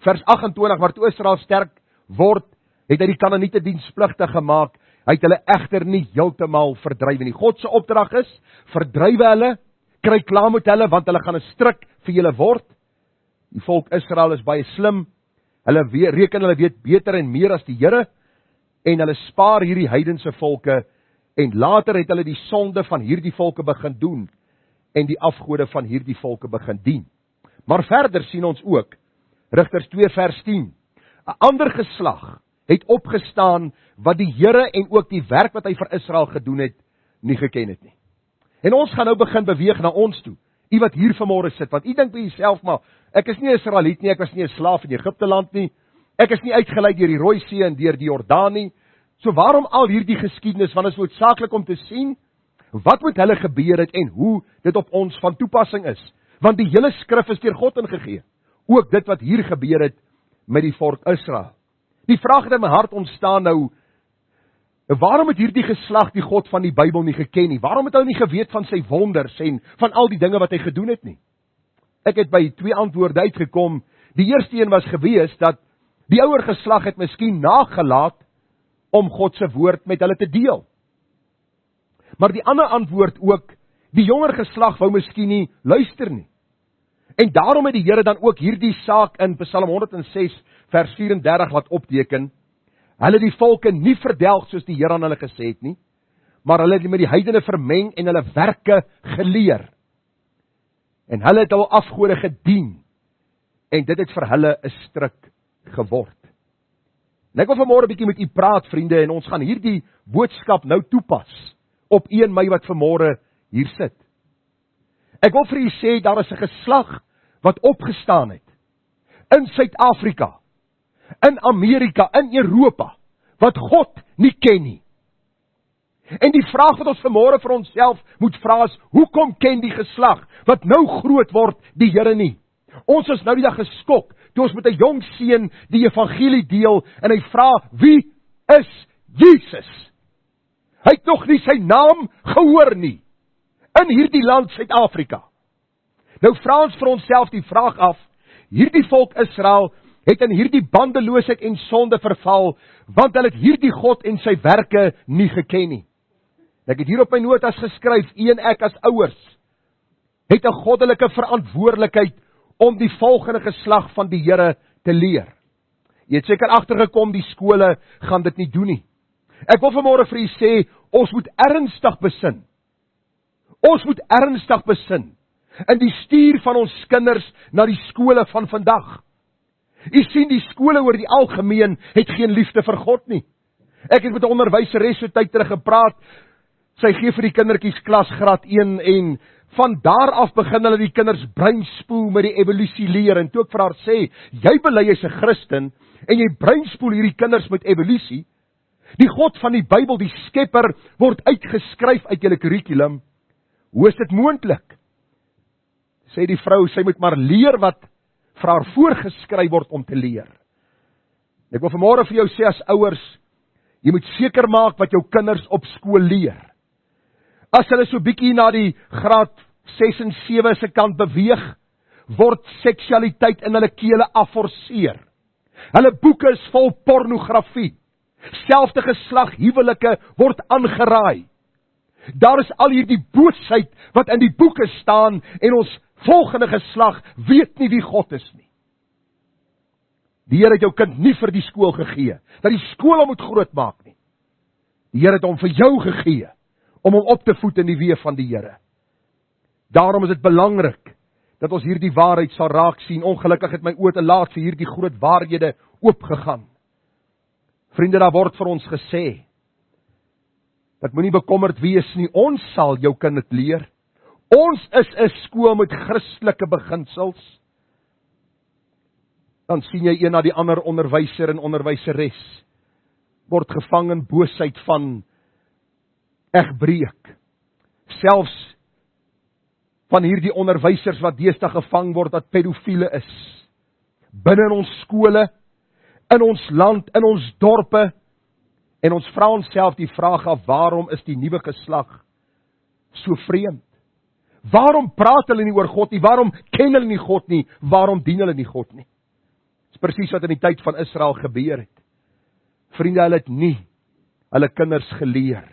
Vers 28, maar toe Israel sterk word, het hy die Kanaaniete dienspligtig gemaak, hy het hulle egter nie heeltemal verdrywe nie. God se opdrag is, verdrywe hulle, kry klaar met hulle, want hulle gaan 'n stryk vir julle word. Die volk Israel is baie slim, hulle reken hulle weet beter en meer as die Here, en hulle spaar hierdie heidense volke, en later het hulle die sonde van hierdie volke begin doen, en die afgode van hierdie volke begin dien. Maar verder sien ons ook, Rigters 2 vers 10, 'n ander geslag het opgestaan, wat die Here en ook die werk wat hy vir Israel gedoen het, nie geken het nie. En ons gaan nou begin beweeg na ons toe, u wat hier vanmôre sit, want u dink by jouself, maar ek is nie 'n Israeliet nie, ek was nie 'n slaaf in Egipte land nie, ek is nie uitgelei deur die Rooi See en deur die Jordaan nie, so waarom al hierdie geskiedenis, want is noodsaaklik om te sien, wat met hulle gebeur het, en hoe dit op ons van toepassing is, want die hele skrif is deur God ingegee, ook dit wat hier gebeur het, met die volk Israel. Die vraag het in my hart ontstaan nou, waarom het hierdie geslag die God van die Bybel nie geken nie? Waarom het hulle nie geweet van sy wonders en van al die dinge wat hy gedoen het nie? Ek het by 2 antwoorde uitgekom. Die eerste een was gewees dat die ouer geslag het miskien nagelaat om God se woord met hulle te deel. Maar die ander antwoord ook, die jonger geslag wou miskien nie luister nie. En daarom het die Here dan ook hierdie saak in Psalm 106 vers 34 laat opteken. Hulle die volke nie verdelg soos die Here aan hulle gesê het nie, maar hulle het met die heidene vermeng en hulle werke geleer. En hulle het al afgode gedien, en dit het vir hulle 'n struik geword. En ek wil vanmôre 'n bietjie met u praat, vriende, en ons gaan hierdie boodskap nou toepas op 1 Mei wat vanmôre hier sit. Ek wil vir u sê, daar is 'n geslag wat opgestaan het in Suid-Afrika, in Amerika, in Europa, wat God nie ken nie. En die vraag wat ons vanmôre vir onsself moet vra is, hoekom ken die geslag wat nou groot word die Here nie? Ons is nou die dag geskok, toe ons met 'n jong seun die evangelie deel, en hy vra, wie is Jesus? Hy het nog nie sy naam gehoor nie, in hierdie land Suid-Afrika. Nou vra ons vir onsself die vraag af, hierdie volk Israel het in hierdie bandeloosheid en sonde verval, want hulle het hierdie God en sy werke nie geken nie. Ek het hier op my notas geskryf, en ek as ouers het 'n goddelike verantwoordelikheid om die volgende geslag van die Here te leer. Jy het seker agtergekom, die skole gaan dit nie doen nie. Ek wil vanmôre vir u sê, ons moet ernstig besin. Ons moet ernstig besin in die stuur van ons kinders na die skole van vandag. U sien, die skole oor die algemeen het geen liefde vir God nie. Ek het met 'n onderwyseres so tyd terug gepraat. Sy gee vir die kindertjies klas graad 1 en van daar af begin hulle die kinders breinspoel met die evolusie leer. En toe ek vir haar sê, jy bely jy's 'n Christen en jy breinspoel hierdie kinders met evolusie. Die God van die Bybel, die skepper, word uitgeskryf uit julle kurrikulum. Hoe is dit moontlik? Sê die vrou, sy moet maar leer wat vir haar voorgeskryf word om te leer. Ek wil vanmôre vir jou sê as ouers, jy moet seker maak wat jou kinders op skool leer. As hulle so bietjie na die graad 6 en 7 se kant beweeg, word seksualiteit in hulle kele afforceer. Hulle boeke is vol pornografie. Selfde geslag huwelike word aangeraai. Daar is al hierdie boosheid wat in die boeke staan en ons volgende geslag weet nie wie God is nie. Die Here het jou kind nie vir die skool gegee, dat die skool hom moet groot maak nie. Die Here het hom vir jou gegee, om hom op te voed in die weë van die Here. Daarom is dit belangrik, dat ons hierdie waarheid sal raak sien. Ongelukkig het my oë te laat vir hierdie groot waarhede oopgegaan. Vriende, daar word vir ons gesê, dat moenie bekommerd wees nie, ons sal jou kind dit leer. Ons is 'n skool met Christelike beginsels. Dan sien jy een na die ander onderwyser en onderwyseres word gevang in boosheid van egbreek. Selfs van hierdie onderwysers wat deesdae gevang word dat pedofiele is. Binne in ons skole, in ons land, in ons dorpe, en ons vra onsself die vraag af, waarom is die nuwe geslag so vreemd? Waarom praat hulle nie oor God nie? Waarom ken hulle nie God nie? Waarom dien hulle nie God nie? Dis presies wat in die tyd van Israel gebeur het. Vriende, hulle het nie hulle kinders geleer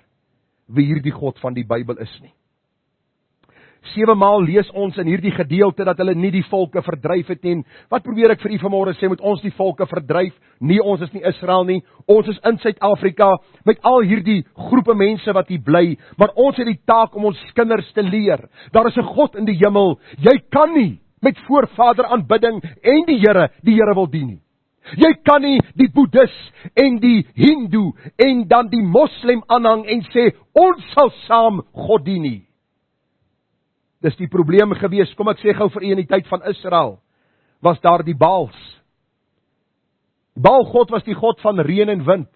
wie hierdie God van die Bybel is nie. 7 maal lees ons in hierdie gedeelte dat hulle nie die volke verdryf het nie. Wat probeer ek vir u vanmôre sê, moet ons die volke verdryf? Nee, ons is nie Israel nie. Ons is in Suid-Afrika met al hierdie groepe mense wat hier bly, maar ons het die taak om ons kinders te leer. Daar is 'n God in die hemel. Jy kan nie met voorvader aanbidding en die Here wil dien nie. Jy kan nie die Boeddhis en die Hindu en dan die Moslem aanhang en sê, ons sal saam God dien nie. Dis die probleem gewees, kom ek sê gou vir u, in die tyd van Israel, was daar die Baals. Die Baal God was die God van reën en wind.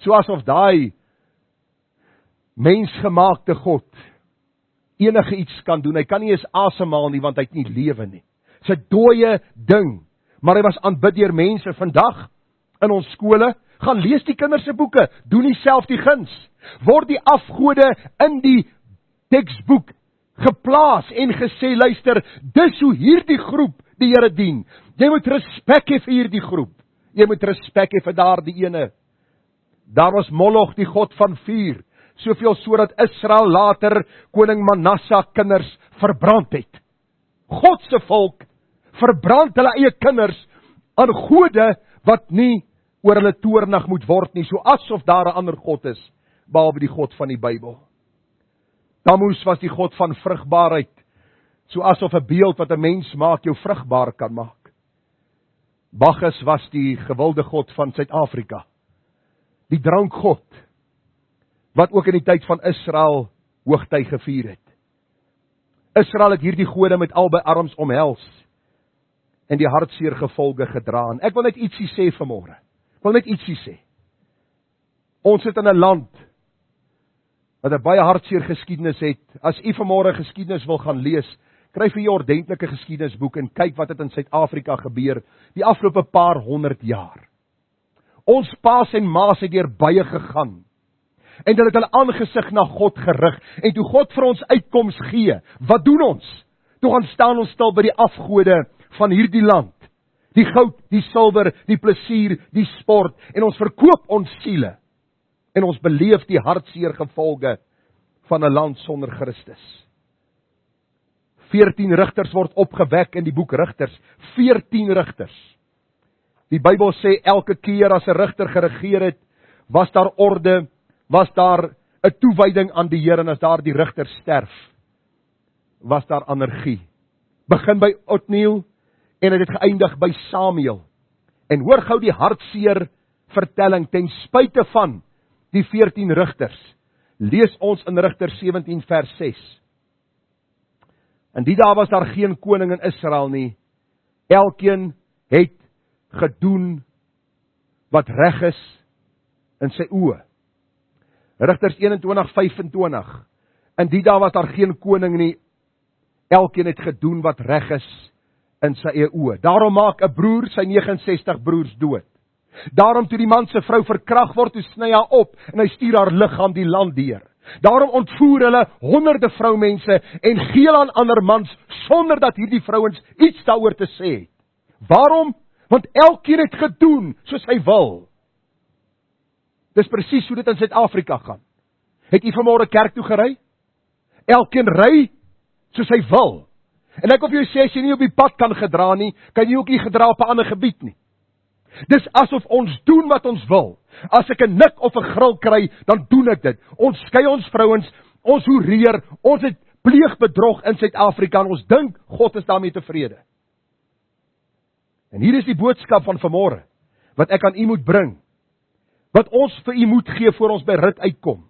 So asof daai mensgemaakte God enige iets kan doen. Hy kan nie eens asemhaal nie, want hy het nie lewe nie. Dis 'n dooie ding. Maar hy was aanbid deur mense. Vandag, in ons skole, gaan lees die kinders se boeke, doen nie self die guns. Word die afgode in die teksboek geplaas en gesê, luister, dis hoe hierdie groep die Here dien. Jy moet respek hê vir hierdie groep. Jy moet respek hê vir daardie ene. Daar was Moloch, die god van vuur. soveel sodat Israel later koning Manasse kinders verbrand het. God se volk verbrand hulle eie kinders aan gode wat nie oor hulle toornig moet word nie, so asof daar 'n ander God is, behalwe die God van die Bybel. Tammuz was die God van vrugbaarheid, so asof 'n beeld wat 'n mens maak jou vrugbaar kan maak. Bacchus was die gewilde God van Suid-Afrika, die drankgod, wat ook in die tyd van Israel hoogtyd gevier het. Israel het hierdie gode met albei arms omhels, en die hartseer gevolge gedra. En ek wil net ietsie sê vanmôre. Ons sit in 'n land wat 'n baie hartseer geskiedenis het. As u vanmôre geskiedenis wil gaan lees, kry vir jou ordentlike geskiedenisboek en kyk wat het in Suid-Afrika gebeur die afgelope paar 100 jaar. Ons paas en maas het deur baie gegaan. En dit het hulle aangesig na God gerig. En toe God vir ons uitkoms gee, wat doen ons? Toe gaan staan ons stil by die afgode van hierdie land. Die goud, die silwer, die plesier, die sport. En ons verkoop ons siele. En ons beleef die hartseer gevolge van 'n land sonder Christus. 14 rigters word opgewek in die boek Rigters. 14 rigters. Die Bybel sê elke keer as 'n rigter geregeer het, was daar orde, was daar 'n toewyding aan die Here, en as daar die rigter sterf, was daar anargie. Begin by Otniel en het geëindig by Samuel. En hoor gou die hartseer vertelling ten spyte van die 14 rigters. Lees ons in Rigters 17 vers 6. In die dae was daar geen koning in Israel nie. Elkeen het gedoen wat reg is in sy oë. Rigters 21:25. In die dae was daar geen koning nie. Elkeen het gedoen wat reg is in sy eie oë. Daarom maak 'n broer sy 69 broers dood. Daarom toe die man se vrou verkragt word, toe sny hy op en hy stuur haar liggaam die land deur. Daarom ontvoer hulle honderde vroumense en gee hulle aan ander mans sonder dat hierdie vrouens iets daaroor te sê het. Waarom? Want elkeen het gedoen soos hy wil. Dis presies hoe dit in Suid-Afrika gaan. Het u vanmôre kerk toe gery? Elkeen ry soos hy wil. En ek wil vir jou sê, as jy nie op die pad kan gedra nie, kan jy ook nie gedra op 'n ander gebied nie. Dis asof ons doen wat ons wil. As ek 'n nik of 'n gril kry, dan doen ek dit. Ons skei ons vrouens, ons hoereer, ons het pleegbedrog in Suid-Afrika en ons dink God is daarmee tevrede. En hier is die boodskap van vanmôre, wat ek aan u moet bring, wat ons vir u moet gee voor ons by rit uitkom.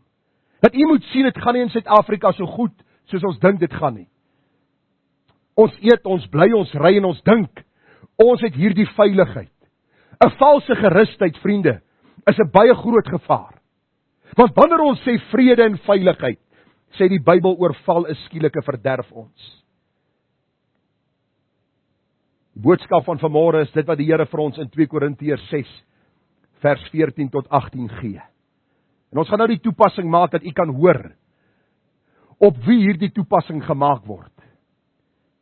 Dat u moet sien, dit gaan nie in Suid-Afrika so goed, soos ons dink dit gaan nie. Ons eet, ons bly, ons ry en ons dink, ons het hierdie veiligheid. 'n Valse gerusheid, vriende, is 'n baie groot gevaar. Want wanneer ons sê vrede en veiligheid, sê die Bybel oorval is skielike verderf ons. Die boodskap van vanmôre is dit wat die Here vir ons in 2 Korintiërs 6 vers 14 tot 18 gee. En ons gaan nou die toepassing maak dat u kan hoor op wie hierdie toepassing gemaak word.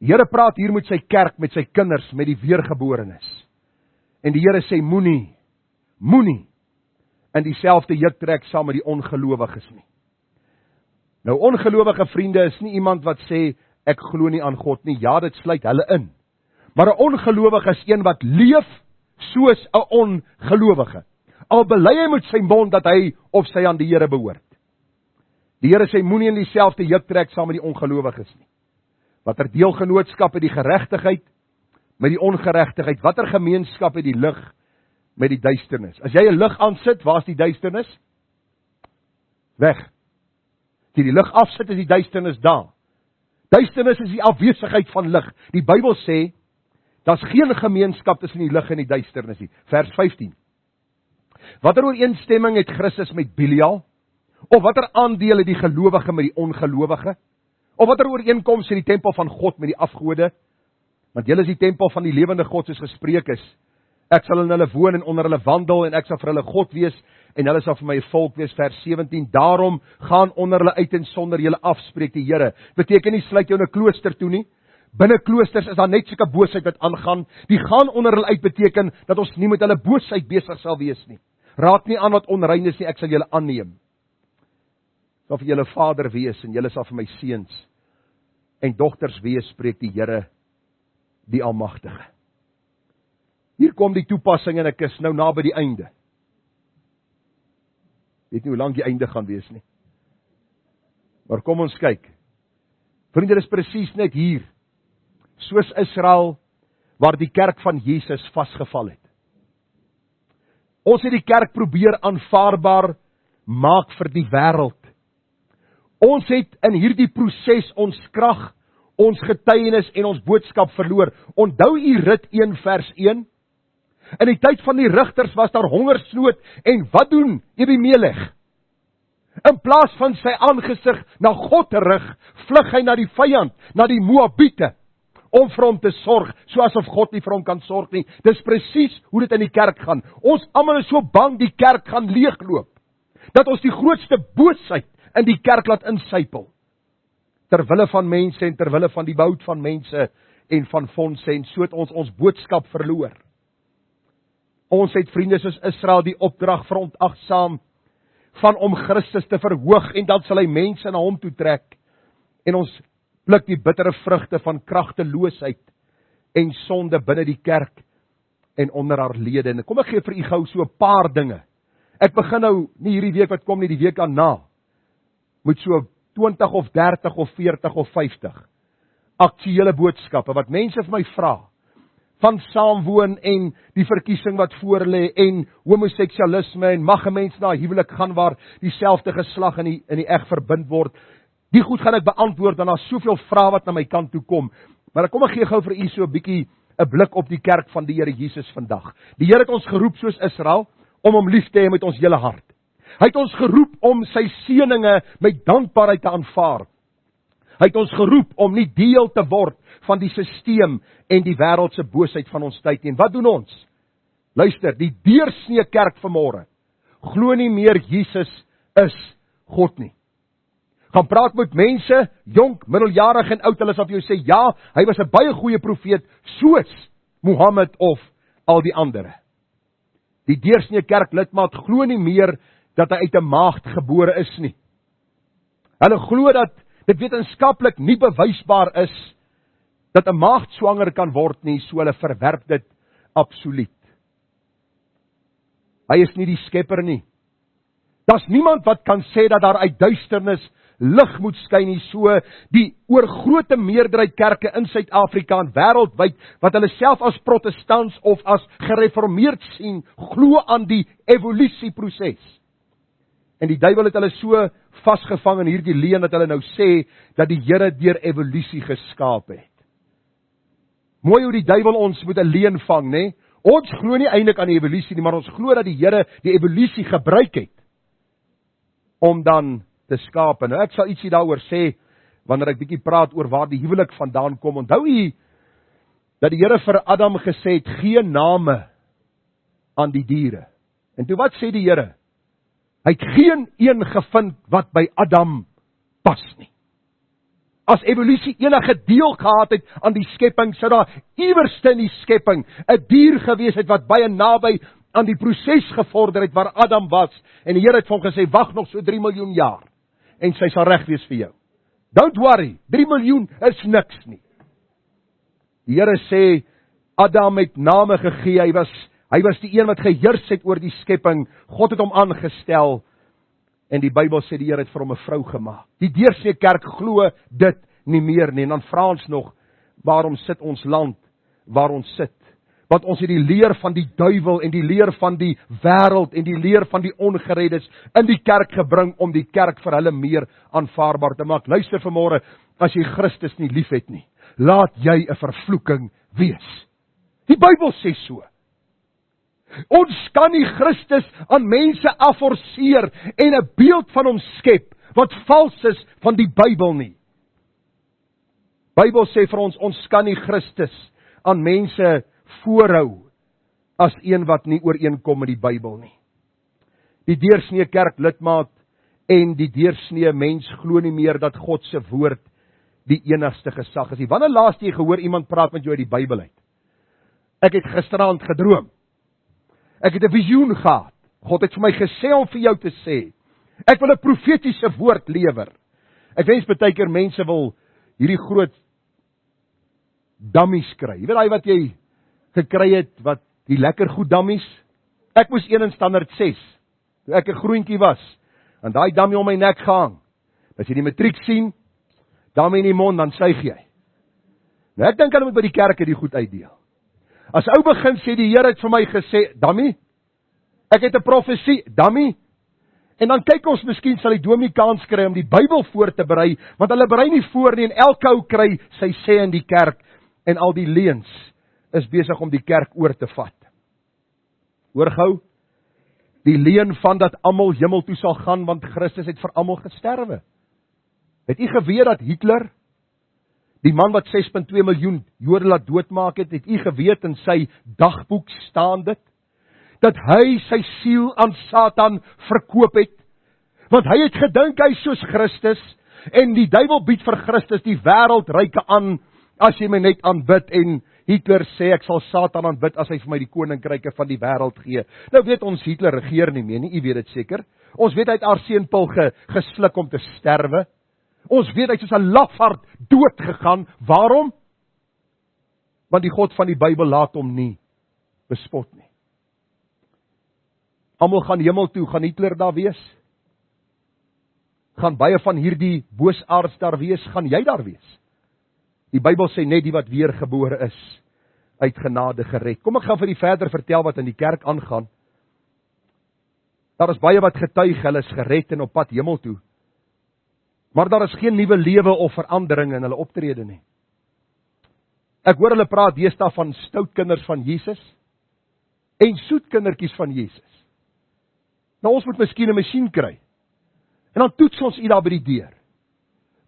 Die Here praat hier met sy kerk, met sy kinders, met die weergeborenes. En die Here sê moenie in dieselfde juk trek saam met die ongelowiges nie. Nou ongelowige vriende is nie iemand wat sê ek glo nie aan God nie. Ja, dit sluit hulle in. Maar 'n ongelowige is een wat leef soos 'n ongelowige. Al bely hy met sy mond dat hy of sy aan die Here behoort. Die Here sê moenie in dieselfde juk trek saam met die ongelowiges nie. Watter deelgenootskap het die geregtigheid met die ongeregtigheid? Watter gemeenskap het die lig met die duisternis? As jy 'n lig aansit, waar is die duisternis? Weg. As jy die lig afsit, is die duisternis daar. Duisternis is die afwesigheid van lig. Die Bybel sê, daar's geen gemeenskap tussen die lig en die duisternis nie. Vers 15. Watter ooreenstemming het Christus met Belial? Of watter aandeel het die gelowige met die ongelowige? Of watter ooreenkoms het die tempel van God met die afgode? Want julle is die tempel van die lewende God, soos gespreek is. Ek sal in hulle woon en onder hulle wandel, en ek sal vir hulle God wees, en hulle sal vir my volk wees. Vers 17, daarom gaan onder hulle uit en sonder julle af, spreek die Here. Beteken nie, sluit jou in 'n klooster toe nie. Binne kloosters is daar net sulke boosheid wat aangaan. Die gaan onder hulle uit beteken, dat ons nie met hulle boosheid besig sal wees nie. Raak nie aan wat onrein is nie, ek sal julle aanneem. sal vir julle vader wees, en julle sal vir my seuns en dogters wees, spreek die Here, die Almagtige. Hier kom die toepassing, en ek is nou naby die einde. Weet nie hoe lang die einde gaan wees nie. Maar kom ons kyk. Vriende, dit is presies net hier, soos Israel, waar die kerk van Jesus vasgeval het. Ons het die kerk probeer aanvaarbaar maak vir die wêreld. Ons het in hierdie proses ons krag, ons getuienis en ons boodskap verloor. Onthou u Rit 1 vers 1? In die tyd van die rigters was daar hongersnood, en wat doen Ebimelech? In plaas van sy aangesig na God te rig, vlug hy na die vyand, na die Moabiete, om vir hom te sorg, so asof God nie vir hom kan sorg nie. Dis presies hoe dit in die kerk gaan. Ons almal is so bang die kerk gaan leegloop, dat ons die grootste boosheid in die kerk laat insypel. Terwille van mense en terwille van die behoud van mense en van fondse, en so het ons boodskap verloor. Ons het, vriende, soos Israel die opdrag verontagsaam van om Christus te verhoog, en dan sal hy mense na hom toe trek, en ons pluk die bittere vrugte van kragteloosheid en sonde binne die kerk en onder haar lede. En kom ek gee vir u gou so 'n paar dinge. Ek begin nou nie hierdie week wat kom nie, die week daarna, met so 20 of 30 of 40 of 50 aktuele boodskappe wat mense vir my vra, van saamwoon en die verkiesing wat voor lê, en homoseksualisme, en mag 'n mens na 'n huwelik gaan waar dieselfde geslag in die eg verbind word. Die goed gaan ek beantwoord, en daar's soveel vrae wat na my kant toe kom. Maar kom ek gee gou vir u so 'n bietjie 'n blik op die kerk van die Here Jesus vandag. Die Here het ons geroep soos Israel om hom lief te hê met ons hele hart. Hy het ons geroep om sy seëninge met dankbaarheid te aanvaar. Hy het ons geroep om nie deel te word van die sisteem en die wêreldse boosheid van ons tyd nie. En wat doen ons? Luister, die deursnee kerk vanmôre glo nie meer Jesus is God nie. Gaan praat met mense, jonk, middeljarig en oud, hulle sal vir jou sê, ja, hy was 'n baie goeie profeet, soos Mohammed of al die ander. Die deursnee kerk lidmaat glo nie meer dat hy uit 'n maagd gebore is nie. Hulle glo dat dit wetenskaplik nie bewysbaar is dat 'n maagd swanger kan word nie, so hulle verwerp dit absoluut. Hy is nie die skepper nie. Daar's niemand wat kan sê dat daar uit duisternis lig moet skyn nie, so die oorgrote meerderheid kerke in Suid-Afrika en wêreldwyd wat hulle self as protestants of as gereformeerd sien, glo aan die evolusieproses. En die duiwel het hulle so vasgevang in hierdie leuen dat hulle nou sê dat die Here deur evolusie geskaap het. Mooi hoe die duiwel ons met 'n leuen vang, né? Ons glo nie eintlik aan die evolusie nie, maar ons glo dat die Here die evolusie gebruik het om dan te skaap. Nou ek sal ietsie daaroor sê wanneer ek bietjie praat oor waar die huwelik vandaan kom. Onthou u dat die Here vir Adam gesê het, gee name aan die diere. En toe wat sê die Here? Hy het geen een gevind wat by Adam pas nie. As evolusie enige deel gehad het aan die skepping, sou daar iewerste in die skepping 'n dier gewees het wat baie naby aan die proses gevorder het waar Adam was. En die Here het vir hom gesê, wag nog so 3 miljoen jaar en sy sal reg wees vir jou. Don't worry, 3 miljoen is niks nie. Die Here sê, Adam het name gegee, hy was die een wat geheers het oor die skepping, God het hom aangestel, en die Bybel sê die Here het vir hom 'n vrou gemaak. Die deursnee kerk glo dit nie meer nie, en dan vra ons nog, waarom sit ons land waar ons sit? Want ons het die leer van die duiwel en die leer van die wêreld en die leer van die ongereddes in die kerk gebring om die kerk vir hulle meer aanvaarbaar te maak. Luister vanmôre, as jy Christus nie liefhet nie, laat jy 'n vervloeking wees. Die Bybel sê so. Ons kan nie Christus aan mense afforceer en 'n beeld van hom skep wat vals is van die Bybel nie. Bybel sê vir ons, ons kan nie Christus aan mense voorhou as een wat nie ooreenkom met die Bybel nie. Die deursnee kerk lidmaat en die deursnee mens glo nie meer dat God se woord die enigste gesag is nie. Wanneer laas jy gehoor iemand praat met jou uit die Bybel uit? Ek het gisteraand gedroom. Ek het 'n visioen gehad. God het vir my gesê om vir jou te sê. Ek wil 'n profetiese woord lewer. Ek wens baie keer mense wil hierdie groot dummies kry. Jy weet daai wat jy gekry het, wat die lekker goed dummies? Ek moes een in standaard 6, toe ek 'n groentjie was, en daai dummy om my nek gehang. As jy die matriek sien, dummy in die mond, dan suig jy. Nou ek dink hulle moet by die kerk die goed uitdeel. As ou begin sê, die Here het vir my gesê, dummy, ek het 'n profesie, dummy, en dan kyk ons, miskien sal die dominee kans kry om die Bybel voor te berei, want hulle berei nie voor nie, en elke ou kry sy sê in die kerk, en al die leuns is besig om die kerk oor te vat. Hoor gou, die leuen van dat almal hemel toe sal gaan, want Christus het vir almal gesterwe. Het u geweet dat Hitler, die man wat 6.2 miljoen Jode laat doodmaak het u geweet in sy dagboek staan dit, dat hy sy siel aan Satan verkoop het, want hy het gedink hy is soos Christus, en die duiwel bied vir Christus die wêreldryke aan, as jy my net aanbid, en Hitler sê, ek sal Satan aanbid as hy vir my die koninkryke van die wêreld gee. Nou weet ons, Hitler regeer nie meer nie, u weet dit seker. Ons weet hy het arseenpil gesluk om te sterwe. Ons weet hy het soos 'n lafaard dood gegaan. Waarom? Want die God van die Bybel laat hom nie bespot nie. Almal gaan hemel toe, gaan Hitler daar wees? Gaan baie van hierdie boosaards daar wees? Gaan jy daar wees? Die Bybel sê net die wat weergebore is, uit genade gered. Kom ek gaan vir u verder vertel wat in die kerk aangaan. Daar is baie wat getuig, hulle is gered en op pad hemel toe. Maar daar is geen nuwe lewe of verandering in hulle optrede nie. Ek hoor hulle praat deesdae van stoutkinders van Jesus en soetkindertjies van Jesus. Nou ons moet miskien 'n masjien kry. En dan toets ons u daar by die deur.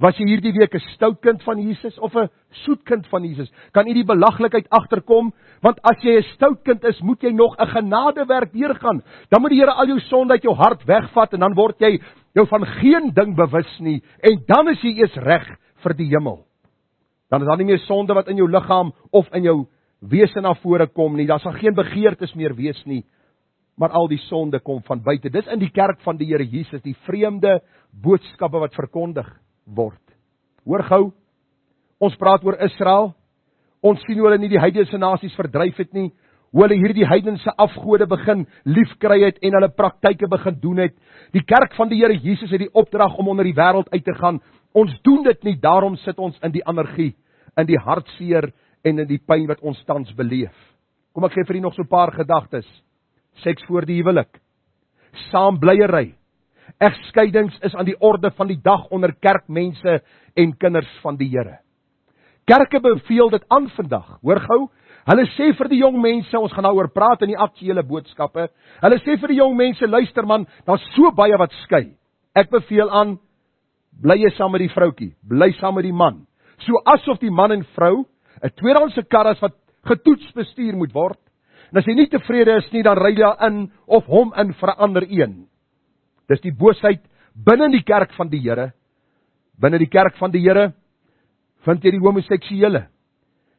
Was jy hierdie week 'n stoutkind van Jesus of 'n soetkind van Jesus? Kan u die belaglikheid agterkom? Want as jy 'n stoutkind is, moet jy nog 'n genadewerk deurgaan. Dan moet die Here al jou sonde uit jou hart wegvat en dan word jy jou van geen ding bewus nie en dan is jy eers reg vir die hemel. Dan is daar nie meer sonde wat in jou liggaam of in jou wese na vore kom nie. Daar sal geen begeertes meer wees nie. Maar al die sonde kom van buite. Dis in die kerk van die Here Jesus, die vreemde boodskappe wat verkondig word. Hoor gou, ons praat oor Israel, ons sien hoe hulle nie die heidense nasies verdryf het nie, hoe hulle hierdie heidense afgode begin liefkry het en hulle praktyke begin doen het. Die kerk van die Here Jesus het die opdrag om onder die wêreld uit te gaan. Ons doen dit nie, daarom sit ons in die anargie, in die hartseer en in die pyn wat ons tans beleef. Kom ek gee vir u nog so 'n paar gedagtes. Seks voor die huwelik, saamblyery, egskeidings is aan die orde van die dag onder kerkmense en kinders van die Here. Kerke beveel dit aan vandag, hoor gou, hulle sê vir die jong mense, ons gaan daaroor praat in die aktuele boodskappe, hulle sê vir die jong mense, luister man, daar's so baie wat skei. Ek beveel aan, bly jy saam met die vroutjie, bly saam met die man, so asof die man en vrou 'n tweedehandse kar is wat getoets bestuur moet word. En as hy nie tevrede is nie, dan ry hy in of hom in vir 'n ander een. Dis die boosheid binne die kerk van die Here. Binne die kerk van die Here vind jy die homoseksuele,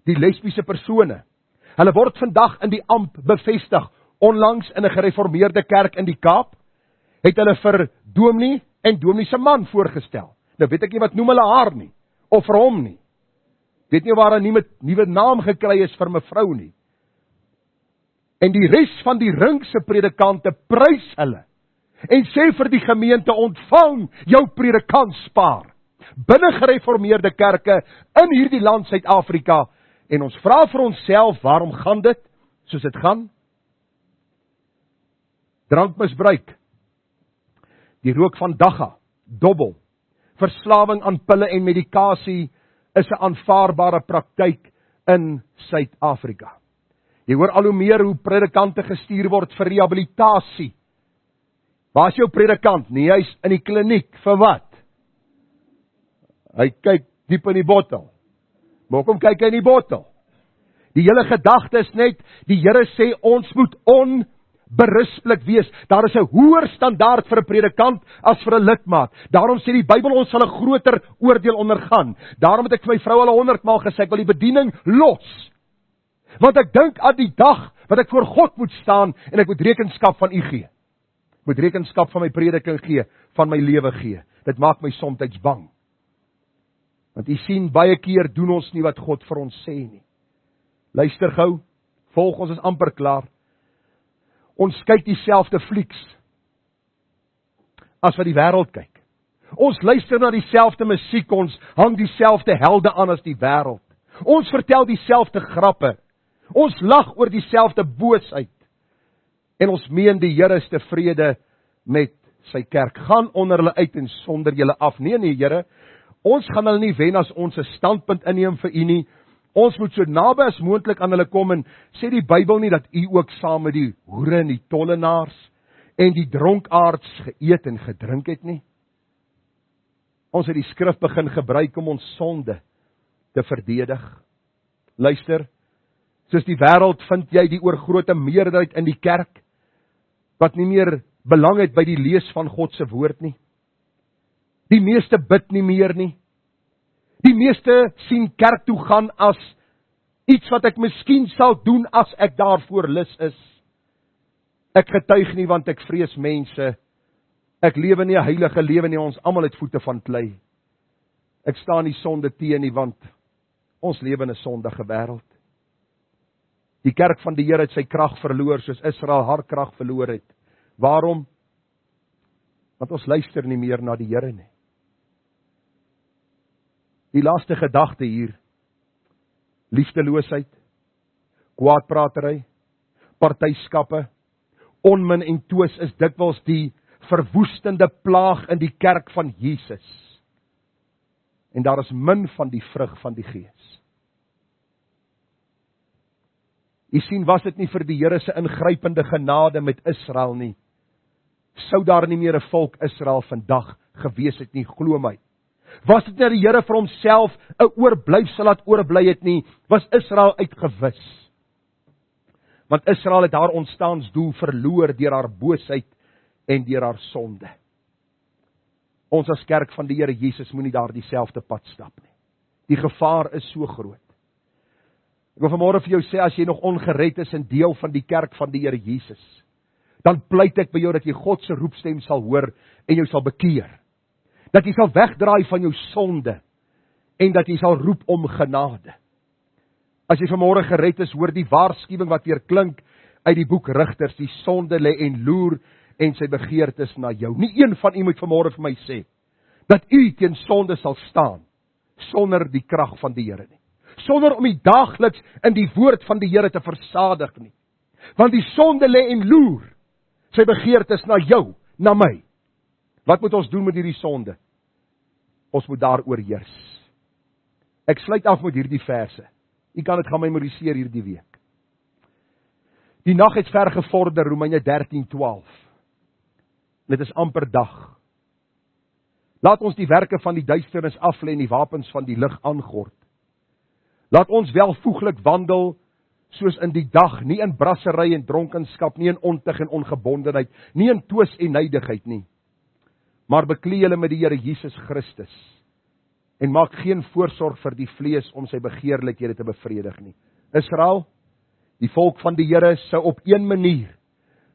die lesbiese persone. Hulle word vandag in die amp bevestig. Onlangs in 'n gereformeerde kerk in die Kaap het hulle vir dominee en dominee se man voorgestel. Nou weet ek nie wat noem hulle haar nie of vir hom nie. Weet nie waar 'n nuwe naam gekry is vir mevrou nie. En die res van die ringse predikante prys hulle en sê vir die gemeente, ontvang jou predikantspaar. Binne gereformeerde kerke in hierdie land Suid-Afrika. En ons vra vir onsself, waarom gaan dit soos dit gaan? Drankmisbruik, die rook van dagga, dobbel, verslawing aan pille en medikasie is 'n aanvaarbare praktyk in Suid-Afrika. Jy hoor al hoe meer hoe predikante gestuur word vir rehabilitasie. Waar is jou predikant? Nee, hy is in die kliniek. Vir wat? Hy kyk diep in die bottel. Maar hoekom kyk hy in die bottel? Die hele gedagte is net, die Here sê ons moet onberispelik wees. Daar is 'n hoër standaard vir 'n predikant as vir 'n lidmaat. Daarom sê die Bybel ons sal 'n groter oordeel ondergaan. Daarom het ek vir my vrou al 100 maal gesê, ek wil die bediening los. Want ek dink aan die dag wat ek voor God moet staan en ek moet rekenskap van u gee. Moet rekenskap van my prediking gee, van my lewe gee. Dit maak my soms bang. Want jy sien, baie keer doen ons nie wat God vir ons sê nie. Luister gou, volg, ons is amper klaar. Ons kyk dieselfde flieks as wat die wêreld kyk. Ons luister na dieselfde musiek, ons hang dieselfde helde aan as die wêreld. Ons vertel dieselfde grappe. Ons lag oor dieselfde boosheid. En ons meen die Here is tevrede met sy kerk. Gaan onder hulle uit en sonder julle af. Nee, Here, ons gaan hulle nie wen as ons 'n standpunt inneem vir u nie. Ons moet so naby as moontlik aan hulle kom, en sê die Bybel nie dat u ook saam met die hoere en die tollenaars en die dronkaards geëet en gedrink het nie. Ons het die skrif begin gebruik om ons sonde te verdedig. Luister, soos die wêreld vind jy die oorgrote meerderheid in die kerk wat nie meer belang het by die lees van God se woord nie. Die meeste bid nie meer nie. Die meeste sien kerk toe gaan as iets wat ek miskien sal doen as ek daarvoor lus is. Ek getuig nie want ek vrees mense. Ek lewe nie 'n heilige lewe nie, ons almal het voete van klei. Ek staan nie sonde teen nie, want ons lewe in 'n sondige wêreld. Die kerk van die Here het sy krag verloor, soos Israel haar krag verloor het. Waarom? Want ons luister nie meer na die Here nie. Die laaste gedagte hier, liefdeloosheid, kwaadpratery, partyskappe, onmin en twis is dikwels die verwoestende plaag in die kerk van Jesus. En daar is min van die vrug van die Gees. Jy sien, was dit nie vir die Here se ingrypende genade met Israel nie, sou daar nie meer 'n volk Israel vandag gewees het nie, glo my. Was dit nie die Here vir homself 'n oorblyfsel laat oorbly het nie, was Israel uitgewis. Want Israel het haar ontstaansdoel verloor deur haar boosheid en deur haar sonde. Ons as kerk van die Here Jesus moenie daar dieselfde pad stap nie. Die gevaar is so groot. Ek wil vanmôre vir jou sê, as jy nog ongered is en deel van die kerk van die Here Jesus, dan pleit ek by jou dat jy God se roepstem sal hoor en jou sal bekeer. Dat jy sal wegdraai van jou sonde en dat jy sal roep om genade. As jy vanmôre gered is, hoor die waarskuwing wat weer klink uit die boek Rigters, die sonde lê en loer en sy begeertes na jou. Nie een van u moet vanmôre vir my sê dat u teen sonde sal staan sonder die krag van die Here nie. Sonder om u daagliks in die woord van die Here te versadig nie. Want die sonde lê en loer sy begeertes na jou, na my. Wat moet ons doen met hierdie sonde? Ons moet daaroor heers. Ek sluit af met hierdie verse. U kan dit gaan memoriseer hierdie week. Die nag het ver gevorder, Romeine 13:12. Dit is amper dag. Laat ons die werke van die duisternis aflê en die wapens van die lig aangord. Laat ons welvoeglik wandel soos in die dag, nie in brassery en dronkenskap, nie in ontug en ongebondenheid, nie in twis en nydigheid nie. Maar beklee julle met die Here Jesus Christus en maak geen voorsorg vir die vlees om sy begeerlikhede te bevredig nie. Israel, die volk van die Here, sou op een manier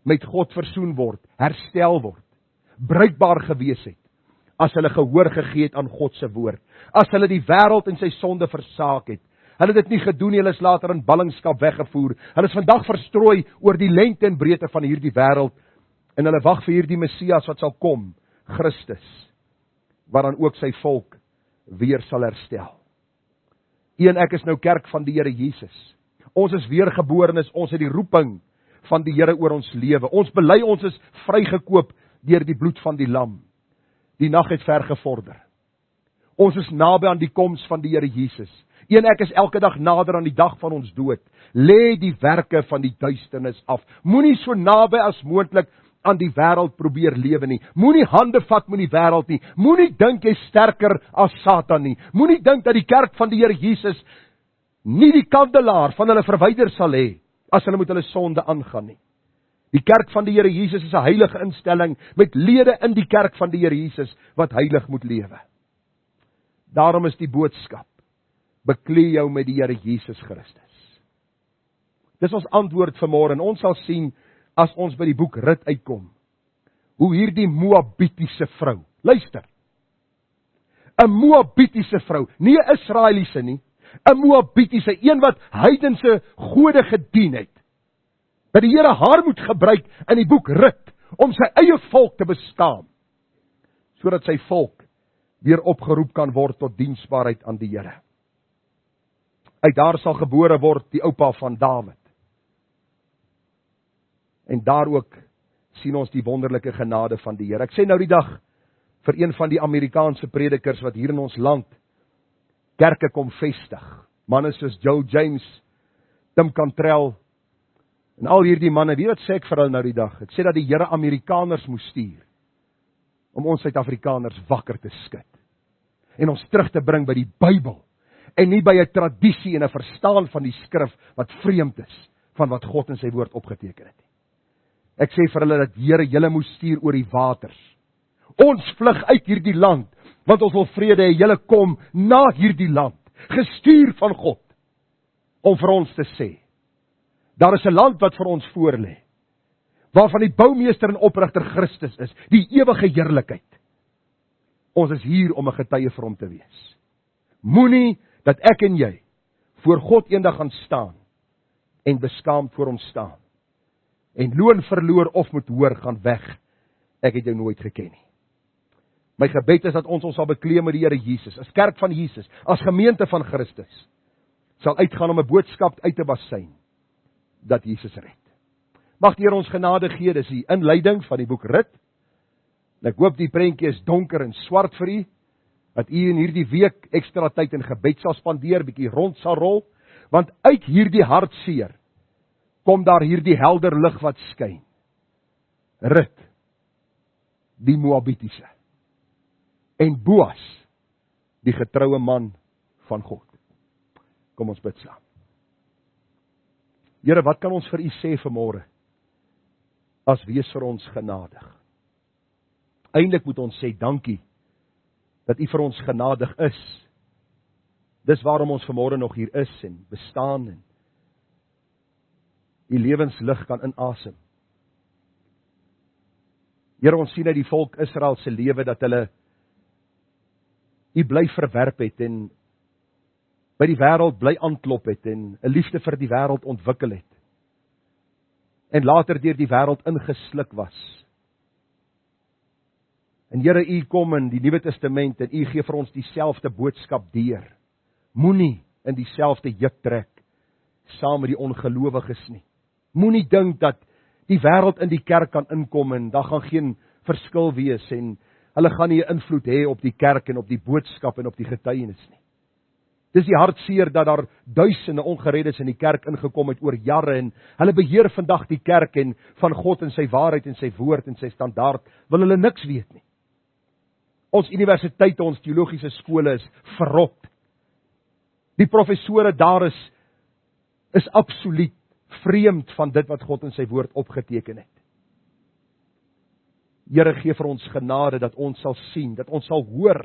met God versoen word, herstel word, bruikbaar gewees het, as hulle gehoor gegee het aan God se woord, as hulle die wêreld en sy sonde versaak het. Hulle het dit nie gedoen nie, hulle is later in ballingskap weggevoer. Hulle is vandag verstrooi oor die lengte en breedte van hierdie wêreld, en hulle wag vir hierdie Messias wat sal kom, Christus, wat dan ook sy volk weer sal herstel. U en ek is nou kerk van die Here Jesus. Ons is weergeborenes, ons het die roeping van die Here oor ons lewe. Ons bely ons is vrygekoop deur die bloed van die lam. Die nag het ver gevorder. Ons is naby aan die koms van die Here Jesus. U en ek is elke dag nader aan die dag van ons dood. Lê die werke van die duisternis af. Moenie so naby as moontlik aan die wêreld probeer lewe nie. Moenie hande vat met die wêreld nie. Moenie dink jy's sterker as Satan nie. Moenie dink dat die kerk van die Here Jesus nie die kandelaar van hulle verwyder sal hê as hulle met hulle sonde aangaan nie. Die kerk van die Here Jesus is 'n heilige instelling met lede in die kerk van die Here Jesus wat heilig moet lewe. Daarom is die boodskap: beklee jou met die Here Jesus Christus. Dis ons antwoord vanmôre, en ons sal sien as ons by die boek Rut uitkom, hoe hierdie Moabitiese vrou, luister, 'n Moabitiese vrou, nie 'n Israeliese nie, 'n Moabitiese, een wat heidense gode gedien het, dat die Here haar moet gebruik in die boek Rut, om sy eie volk te bestaan, sodat sy volk weer opgeroep kan word tot diensbaarheid aan die Here. Uit daar sal gebore word die oupa van Dawid. En daar ook sien ons die wonderlike genade van die Here. Ek sê nou die dag vir een van die Amerikaanse predikers wat hier in ons land kerke kom vestig. Manne soos Joe James, Tim Cantrell en al hierdie manne, weet wat sê ek vir hulle nou die dag? Ek sê dat die Here Amerikaners moes stuur om ons Suid-Afrikaners wakker te skud en ons terug te bring by die Bybel en nie by 'n tradisie en 'n verstaan van die skrif wat vreemd is van wat God in sy woord opgeteken het. Ek sê vir hulle dat Here julle moes stuur oor die waters. Ons vlug uit hierdie land, want ons wil vrede hê, julle kom na hierdie land, gestuur van God, om vir ons te sê, daar is 'n land wat vir ons voorlê, waarvan die boumeester en oprigter Christus is, die ewige heerlikheid. Ons is hier om 'n getuie vir hom te wees. Moenie dat ek en jy voor God eendag gaan staan en beskaamd voor hom staan en loon verloor of moet hoor, gaan weg, ek het jou nooit geken nie. My gebed is dat ons sal bekleem met die Here Jesus, as kerk van Jesus, as gemeente van Christus, sal uitgaan om 'n boodskap uit te basyn, dat Jesus red. Mag die Here ons genade gee, dis die inleiding van die boek Rut, en ek hoop die prentjie is donker en swart vir u, dat u in hierdie week ekstra tyd in gebed sal spandeer, bietjie rond sal rol, want uit hierdie hartseer, kom daar hierdie helder lig wat skyn. Rut, die Moabitiese, en Boas, die getroue man van God. Kom ons bid saam. Here, wat kan ons vir u sê vanmôre, as wees vir ons genadig? Eindelik moet ons sê dankie, dat u vir ons genadig is. Dis waarom ons vanmôre nog hier is en bestaan en die lewenslig kan inasem. Here, ons sien uit die volk Israel se lewe dat hulle u bly verwerp het en by die wêreld bly aanklop het en 'n liefde vir die wêreld ontwikkel het. En later deur die wêreld ingesluk was. En Here, u kom in die Nuwe Testament en u gee vir ons dieselfde boodskap deur. Moenie in dieselfde juk trek saam met die ongelowiges nie. Moenie dink dat die wêreld in die kerk kan inkom en daar gaan geen verskil wees en hulle gaan nie 'n invloed hê op die kerk en op die boodskap en op die getuienis nie. Dis die hartseer dat daar duisende ongereddes in die kerk ingekom het oor jare en hulle beheer vandag die kerk en van God en sy waarheid en sy woord en sy standaard wil hulle niks weet nie. Ons universiteite, ons teologiese skole is verrot. Die professore daar is absoluut vreemd van dit wat God in sy woord opgeteken het. Here, gee vir ons genade dat ons sal sien, dat ons sal hoor,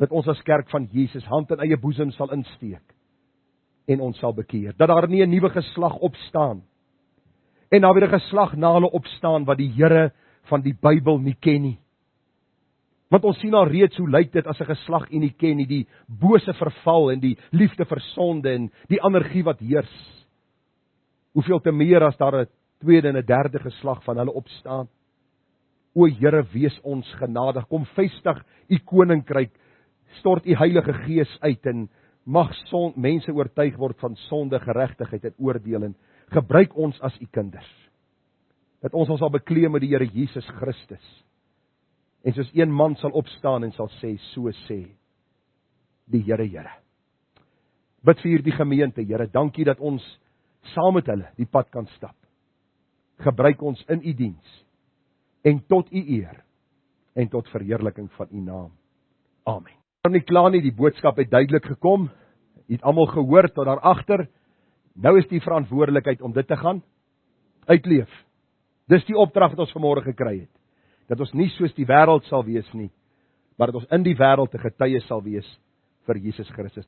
dat ons as kerk van Jesus hand in eie boesem sal insteek en ons sal bekeer. Dat daar nie 'n nuwe geslag opstaan en daar weer 'n geslag na hulle opstaan wat die Here van die Bybel nie ken nie. Want ons sien al reeds hoe lyk dit as 'n geslag nie ken nie, die bose verval en die liefde vir sonde en die anargie wat heers. Hoeveel te meer as daar 'n tweede en 'n derde geslag van hulle opstaan. O Here, wees ons genadig, kom vestig u koninkryk, stort u Heilige Gees uit en mag mense oortuig word van sonde, geregtigheid en oordeel en gebruik ons as u kinders. Dat ons sal bekleem met die Here Jesus Christus. En soos een man sal opstaan en sal sê, so sê die Here. Bid vir die gemeente, Here, dankie dat ons saam met hulle die pad kan stap. Gebruik ons in u diens en tot u eer en tot verheerliking van u naam. Amen. Ons nie klaar nie, die boodskap het duidelik gekom. U het almal gehoor tot daar agter. Nou is die verantwoordelikheid om dit te gaan uitleef. Dis die opdrag wat ons vanmôre gekry het. Dat ons nie soos die wêreld sal wees nie, maar dat ons in die wêreld 'n getuie sal wees vir Jesus Christus.